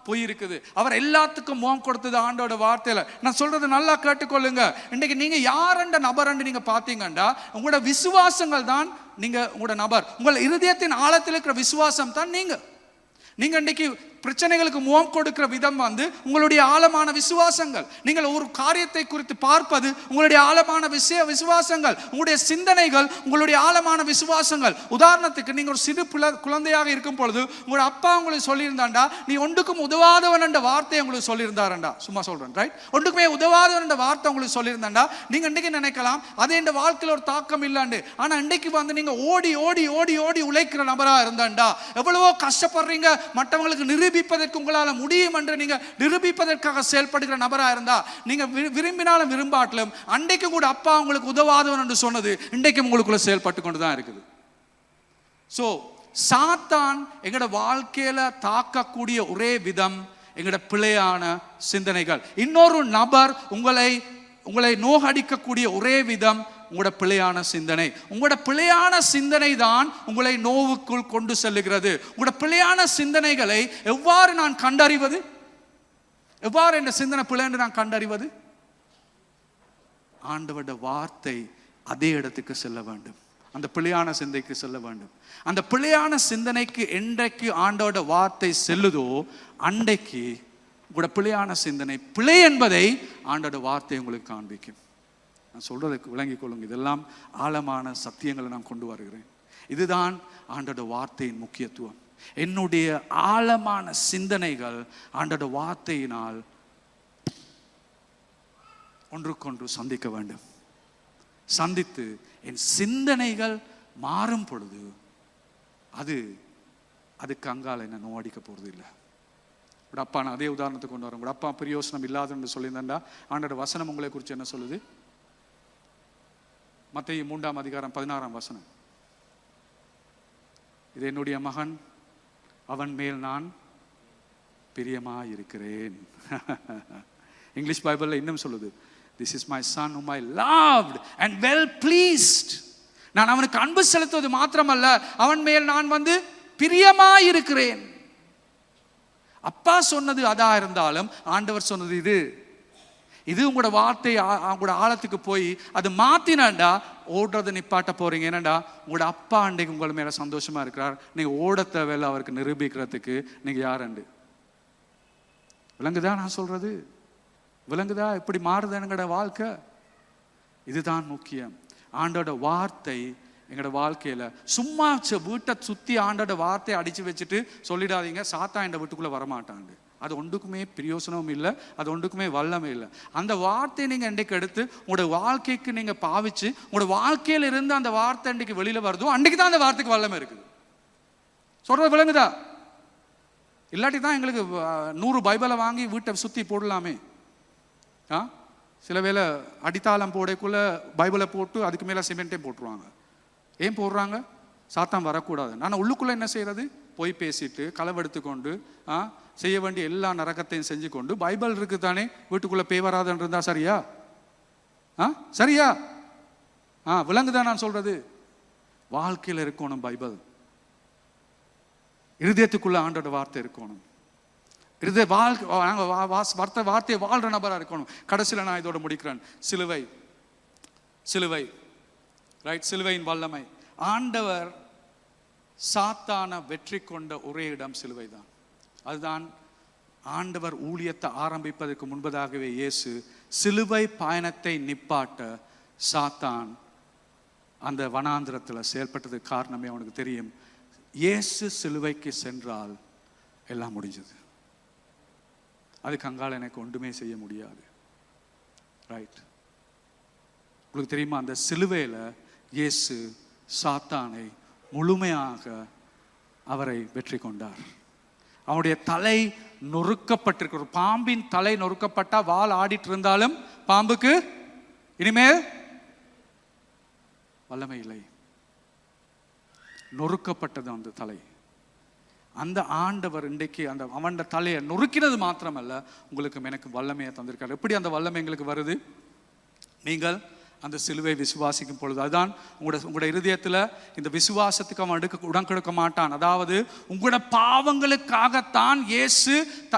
போயிருக்குது. அவர் எல்லாத்துக்கும் முகம் கொடுத்தது ஆண்டோட வார்த்தையில. நான் சொல்றது நல்லா கேட்டுக்கொள்ளுங்க. இன்னைக்கு நீங்க யாரண்ட நபரண்டு நீங்க பாத்தீங்கன்னா, உங்களோட விசுவாசங்கள் தான் நீங்க உங்களோட நபர். உங்கள் இருதயத்தின் ஆழத்தில் இருக்கிற விசுவாசம் தான் நீங்க. இன்னைக்கு பிரச்சனைகளுக்கு முகம் கொடுக்கிற விதம் உங்களுடைய ஆழமான விசுவாசங்கள். நீங்கள் ஒரு காரியத்தை குறித்து பார்ப்பது உங்களுடைய ஆழமான விசுவாசங்கள், உங்களுடைய சிந்தனைகள் உங்களுடைய ஆழமான விசுவாசங்கள். உதாரணத்துக்கு நீங்க ஒரு சிறு குழந்தையாக இருக்கும் பொழுது உங்களோட அப்பா உங்களுக்கு சொல்லியிருந்தாண்டா, நீ ஒன்றுக்கும் உதவாதவன் என்ற வார்த்தையை உங்களுக்கு சொல்லியிருந்தாரண்டா, சும்மா சொல்றேன், ரைட்? ஒன்றுக்குமே உதவாதவன் என்ற வார்த்தை உங்களுக்கு சொல்லியிருந்தாண்டா, நீங்க இன்னைக்கு நினைக்கலாம் அது என் வாழ்க்கையில் ஒரு தாக்கம் இல்லாண்டு. ஆனா இன்னைக்கு நீங்க ஓடி ஓடி ஓடி ஓடி உழைக்கிற நபரா இருந்தாண்டா, எவ்வளவோ கஷ்டப்படுறீங்க, மற்றவங்களுக்கு நிரூபிப்பதற்கு உங்களால் முடியும் என்று நீங்க நிரூபிப்பதற்காக செயல்படுகிற நபராக இருந்தா, நீங்க விரும்பினாலும் விரும்பாட்டிலும் அன்றைக்கு கூட அப்பா உங்களுக்கு உதவாதவன் என்று சொன்னது இன்றைக்கும் உங்களுக்குள்ள செயல்பட்டு கொண்டுதான் இருக்குது. சோ சாத்தான் எங்களோட வாழ்க்கையில தாக்கக்கூடிய ஒரே விதம் எங்களோட பிழையான சிந்தனைகள். இன்னொரு நபர் உங்களை நோகடிக்கக்கூடிய ஒரே விதம் உங்களோட பிழையான சிந்தனை. உங்களோட பிழையான சிந்தனை தான் உங்களை நோவுக்குள் கொண்டு செல்லுகிறது. உங்களோட பிழையான சிந்தனைகளை எவ்வாறு நான் கண்டறிவது? எவ்வாறு இந்த சிந்தனை பிழை என்று நான் கண்டறிவது? ஆண்டவருடைய வார்த்தை அதே இடத்துக்கு செல்ல வேண்டும், அந்த பிழையான சிந்தைக்கு செல்ல வேண்டும். அந்த பிழையான சிந்தனைக்கு என்றைக்கு ஆண்டவருடைய வார்த்தை செல்லுதோ அன்றைக்கு உங்களோட பிழையான சிந்தனை பிழை என்பதை ஆண்டவருடைய வார்த்தை உங்களுக்கு காண்பிக்கும். நான் சொல்றதுக்கு விளங்கிக் கொள்ளுங்க. இதெல்லாம் ஆழமான சத்தியங்களை நான் கொண்டு வருகிறேன். இதுதான் ஆண்டோட வார்த்தையின் முக்கியத்துவம். என்னுடைய ஆழமான சிந்தனைகள் ஆண்டோட வார்த்தையினால் ஒன்றுக்கொன்று சந்திக்க வேண்டும். சந்தித்து என் சிந்தனைகள் மாறும் பொழுது அதுக்கு அங்கால என்ன நோடிக்க போறது இல்லை. உங்களோட அப்பா, நான் அதே உதாரணத்தை கொண்டு வரேன். உங்களோட அப்பா பிரயோசனம் இல்லாதுன்னு சொல்லியிருந்தா, ஆண்டோட வசனம் உங்களை குறித்து என்ன சொல்லுது? மத்தேயு 3:16. இது என்னுடைய மகன், அவன் மேல் நான் பிரியமாயிருக்கிறேன். இங்கிலீஷ் பைபிள்ல இன்னும் சொல்லுது, this is my son whom I loved and well pleased. நான் அவனுக்கு அன்பு செலுத்துவது மாத்திரமல்ல, அவன் மேல் நான் பிரியமாயிருக்கிறேன். அப்பா சொன்னது அதா இருந்தாலும் ஆண்டவர் சொன்னது இது உங்களோட வார்த்தை உங்களோட ஆழத்துக்கு போய் அது மாத்தினாண்டா ஓடுறதை நிப்பாட்ட போறீங்க. என்னண்டா, உங்களோட அப்பா அன்றைக்கு உங்கள் மேல சந்தோஷமா இருக்கிறார். நீங்க ஓட தேவையில்லை அவருக்கு நிரூபிக்கிறதுக்கு. நீங்க யாருண்டு விளங்குதா? நான் சொல்றது விளங்குதா? எப்படி மாறுது எங்களோட வாழ்க்கை? இதுதான் முக்கியம். ஆண்டோட வார்த்தை எங்களோட வாழ்க்கையில சும்மா வீட்டை சுத்தி ஆண்டோட வார்த்தையை அடிச்சு வச்சுட்டு சொல்லிடாதீங்க சாத்தான் என் வீட்டுக்குள்ள வரமாட்டாண்டு. அது ஒன்றுக்குமே பிரயோசனமும் இல்லை, அது ஒன்றுக்குமே வல்லமே இல்லை. அந்த வார்த்தையை நீங்கள் இன்றைக்கு எடுத்து உங்களோட வாழ்க்கைக்கு நீங்கள் பாவிச்சு உங்களோட வாழ்க்கையில் இருந்து அந்த வார்த்தை இன்றைக்கு வெளியில் வருதோ அன்றைக்கு தான் அந்த வார்த்தைக்கு வல்லமை இருக்குது. சொல்கிறது விளங்குதா? இல்லாட்டி தான் எங்களுக்கு 100 பைபிளை வாங்கி வீட்டை சுற்றி போடலாமே. சில வேளை அடித்தாளம் போடக்குள்ள பைபிளை போட்டு அதுக்கு மேலே சிமெண்ட்டே போட்டுருவாங்க. ஏன் போடுறாங்க? சாத்தான் வரக்கூடாது. நான் உள்ளுக்குள்ளே என்ன செய்கிறது? போய் பேசிட்டு களவெடுத்து கொண்டு செய்ய வேண்டிய எல்லா நரகத்தையும் செஞ்சு கொண்டு பைபிள் இருக்கு தானே வீட்டுக்குள்ள பேய் வராதுன்னு இருந்தா சரியா? சரியா? விளங்குதான் நான் சொல்றது? வாழ்க்கையில் இருக்கணும் பைபிள், இருதயத்துக்குள்ள ஆண்டோட வார்த்தை இருக்கணும். வார்த்தையை வாழ்ற நபரா இருக்கணும். கடைசியில் நான் இதோட முடிக்கிறேன். சிலுவை ரைட், சிலுவையின் வல்லமை. ஆண்டவர் சாத்தான வெற்றி கொண்ட ஒரே இடம் சிலுவை தான். அதுதான் ஆண்டவர் ஊழியத்தை ஆரம்பிப்பதற்கு முன்பதாகவே இயேசு சிலுவை பயணத்தை நிப்பாட்ட சாத்தான் அந்த வனாந்திரத்தில் செயல்பட்டதுக்கு காரணமே அவனுக்கு தெரியும். இயேசு சிலுவைக்கு சென்றால் எல்லாம் முடிஞ்சது, அதுக்கு அங்கால எனக்கு ஒன்றுமே செய்ய முடியாது. ரைட்? உங்களுக்கு தெரியுமா, அந்த சிலுவையில் இயேசு சாத்தானை முழுமையாக அவரை வெற்றி கொண்டார். அவனுடைய தலை நொறுக்கப்பட்டிருக்க, ஒரு பாம்பின் தலை நொறுக்கப்பட்டா வால் ஆடிட்டு இருந்தாலும் பாம்புக்கு இனிமேல் வல்லமை இல்லை. நொறுக்கப்பட்டது அந்த தலை. அந்த ஆண்டவர் இன்றைக்கு அந்த அவன் தலையை நொறுக்கிறது மாத்திரமல்ல, உங்களுக்கு எனக்கு வல்லமையை தந்திருக்காரு. எப்படி அந்த வல்லமை எங்களுக்கு வருது? நீங்கள் அந்த சிலுவை விசுவாசிக்கும் பொழுது. அதுதான் உங்களோட இருதயத்தில் இந்த விசுவாசத்துக்கு அவன் உடன் கொடுக்க மாட்டான். அதாவது உங்களோட பாவங்களுக்காகத்தான் இயேசு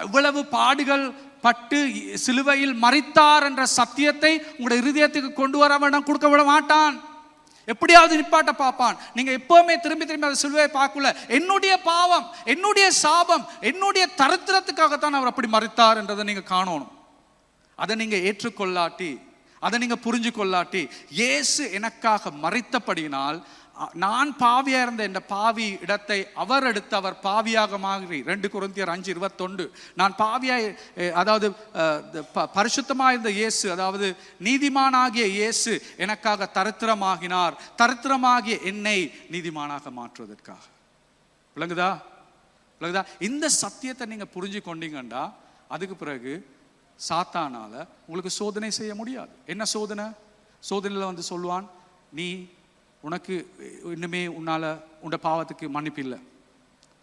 இவ்வளவு பாடுகள் பட்டு சிலுவையில் மரித்தார் என்ற சத்தியத்தை உங்களோட இருதயத்துக்கு கொண்டு வர அவன் கொடுக்க விட மாட்டான். எப்படியாவது நிப்பாட்ட பார்ப்பான். நீங்க எப்பவுமே திரும்பி திரும்பி அந்த சிலுவையை பார்க்கல. என்னுடைய பாவம், என்னுடைய சாபம், என்னுடைய தரித்திரத்துக்காகத்தான் அவர் அப்படி மரித்தார் என்றதை நீங்க காணணும். அதை நீங்க ஏற்றுக்கொள்ளாட்டி, அதை நீங்க புரிஞ்சு கொள்ளாட்டி, இயேசு எனக்காக மரித்தபடியினால் நான் பாவியா இருந்த இந்த பாவி இடத்தை அவர் எடுத்து அவர் பாவியாக மாறி, 2 கொரிந்தியர் 5:21, நான் பாவியாய், அதாவது பரிசுத்தமாக இருந்த இயேசு, அதாவது நீதிமானாகிய இயேசு எனக்காக தரித்திரமாகினார், தரித்திரமாகிய என்னை நீதிமானாக மாற்றுவதற்காக. விளங்குதா? விளங்குதா? இந்த சத்தியத்தை நீங்க புரிஞ்சு கொண்டீங்கண்டா அதுக்கு பிறகு சாத்தானால உங்களுக்கு சோதனை செய்ய முடியாது. என்ன சோதனை? சோதனையில் வந்து சொல்லுவான், நீ உனக்கு இன்னுமே உன்னால உண்ட பாவத்துக்கு மன்னிப்பு இல்லை.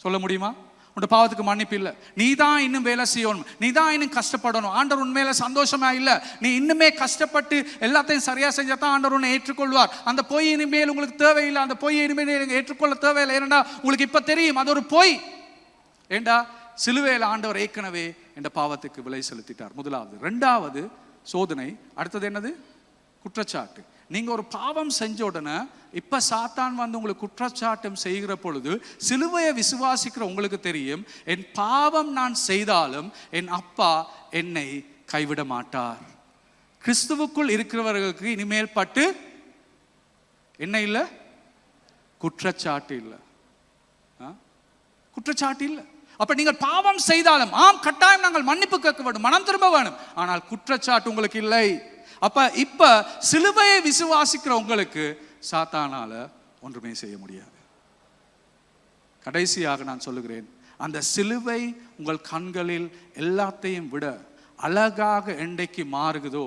சொல்ல முடியுமா? உண்ட பாவத்துக்கு மன்னிப்பு இல்லை, நீ தான் இன்னும் வேலை செய்யணும், நீ தான் இன்னும் கஷ்டப்படணும், ஆண்டவர் உண்மையில சந்தோஷமா இல்லை, நீ இன்னுமே கஷ்டப்பட்டு எல்லாத்தையும் சரியா செஞ்சா தான் ஆண்டவர் உன்னை ஏற்றுக்கொள்வார், அந்த பொய் இனிமேல் உங்களுக்கு தேவையில்லை, அந்த பொய் இனிமேல் ஏற்றுக்கொள்ள தேவையில்லை. ஏன்னா உங்களுக்கு இப்ப தெரியும் அது ஒரு பொய். ஏண்டா சிலுவையில் ஆண்டவர் ஏற்கனவே என்ற பாவத்துக்கு விலை செலுத்திட்டார். முதலாவது. 2வது சோதனை. அடுத்தது என்னது? குற்றச்சாட்டு. நீங்க ஒரு பாவம் செஞ்ச உடனே இப்ப சாத்தான் வந்து உங்களுக்கு குற்றச்சாட்டம் செய்கிற பொழுது சிலுவையை விசுவாசிக்கிற உங்களுக்கு தெரியும், என் பாவம் நான் செய்தாலும் என் அப்பா என்னை கைவிட மாட்டார். கிறிஸ்துவுக்குள் இருக்கிறவர்களுக்கு இனிமேல் பட்டு என்ன இல்லை? குற்றச்சாட்டு இல்லை. குற்றச்சாட்டு இல்லை. அப்ப நீங்கள் பாவம் செய்தாலும் ஆம் கட்டாயம் நாங்கள் மன்னிப்பு கேட்க வேண்டும், மனம் திரும்ப வேணும், ஆனால் குற்றச்சாட்டு உங்களுக்கு இல்லை. அப்ப இப்ப சிலுவையை விசுவாசிக்கிற உங்களுக்கு சாத்தானால ஒன்றுமே செய்ய முடியாது. கடைசியாக நான் சொல்லுகிறேன், அந்த சிலுவை உங்கள் கண்களில் எல்லாத்தையும் விட அழகாக என்றைக்கு மாறுகிறதோ,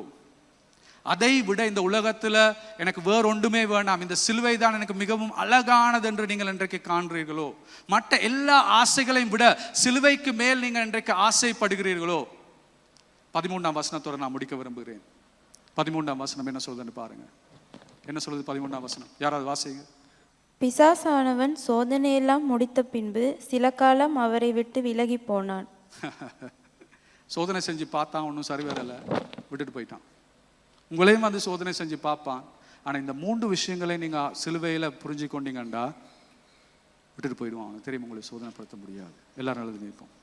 அதை விட இந்த உலகத்துல எனக்கு வேற ஒன்றுமே வேண்டாம், இந்த சிலுவை தான் எனக்கு மிகவும் அழகானது என்று நீங்கள் இன்றைக்கு காண்கிறீர்களோ, மற்ற எல்லா ஆசைகளையும் விட சிலுவைக்கு மேல் நீங்கள் இன்றைக்கு ஆசைப்படுகிறீர்களோ, 13ஆம் வசனத்தோட நான் முடிக்க விரும்புகிறேன். 13ஆம் வசனம் என்ன சொல்லுதுன்னு பாருங்க. என்ன சொல்லுது 13ஆம் வசனம்? யாராவது வாசிங்க. பிசாசானவன் சோதனையெல்லாம் முடித்த பின்பு சில காலம் அவரை விட்டு விலகி போனான். சோதனை செஞ்சு பார்த்தான், ஒன்றும் சரி வரல, விட்டுட்டு போயிட்டான். உங்களையும் வந்து சோதனை செஞ்சு பார்ப்பான். ஆனால் இந்த 3 விஷயங்களை நீங்கள் சிலுவையில் புரிஞ்சு கொண்டீங்கண்டா விட்டுட்டு போயிடுவான். அவனுக்கு தெரியும் உங்களை சோதனைப்படுத்த முடியாது. எல்லாரும் எழுதி நிற்போம்.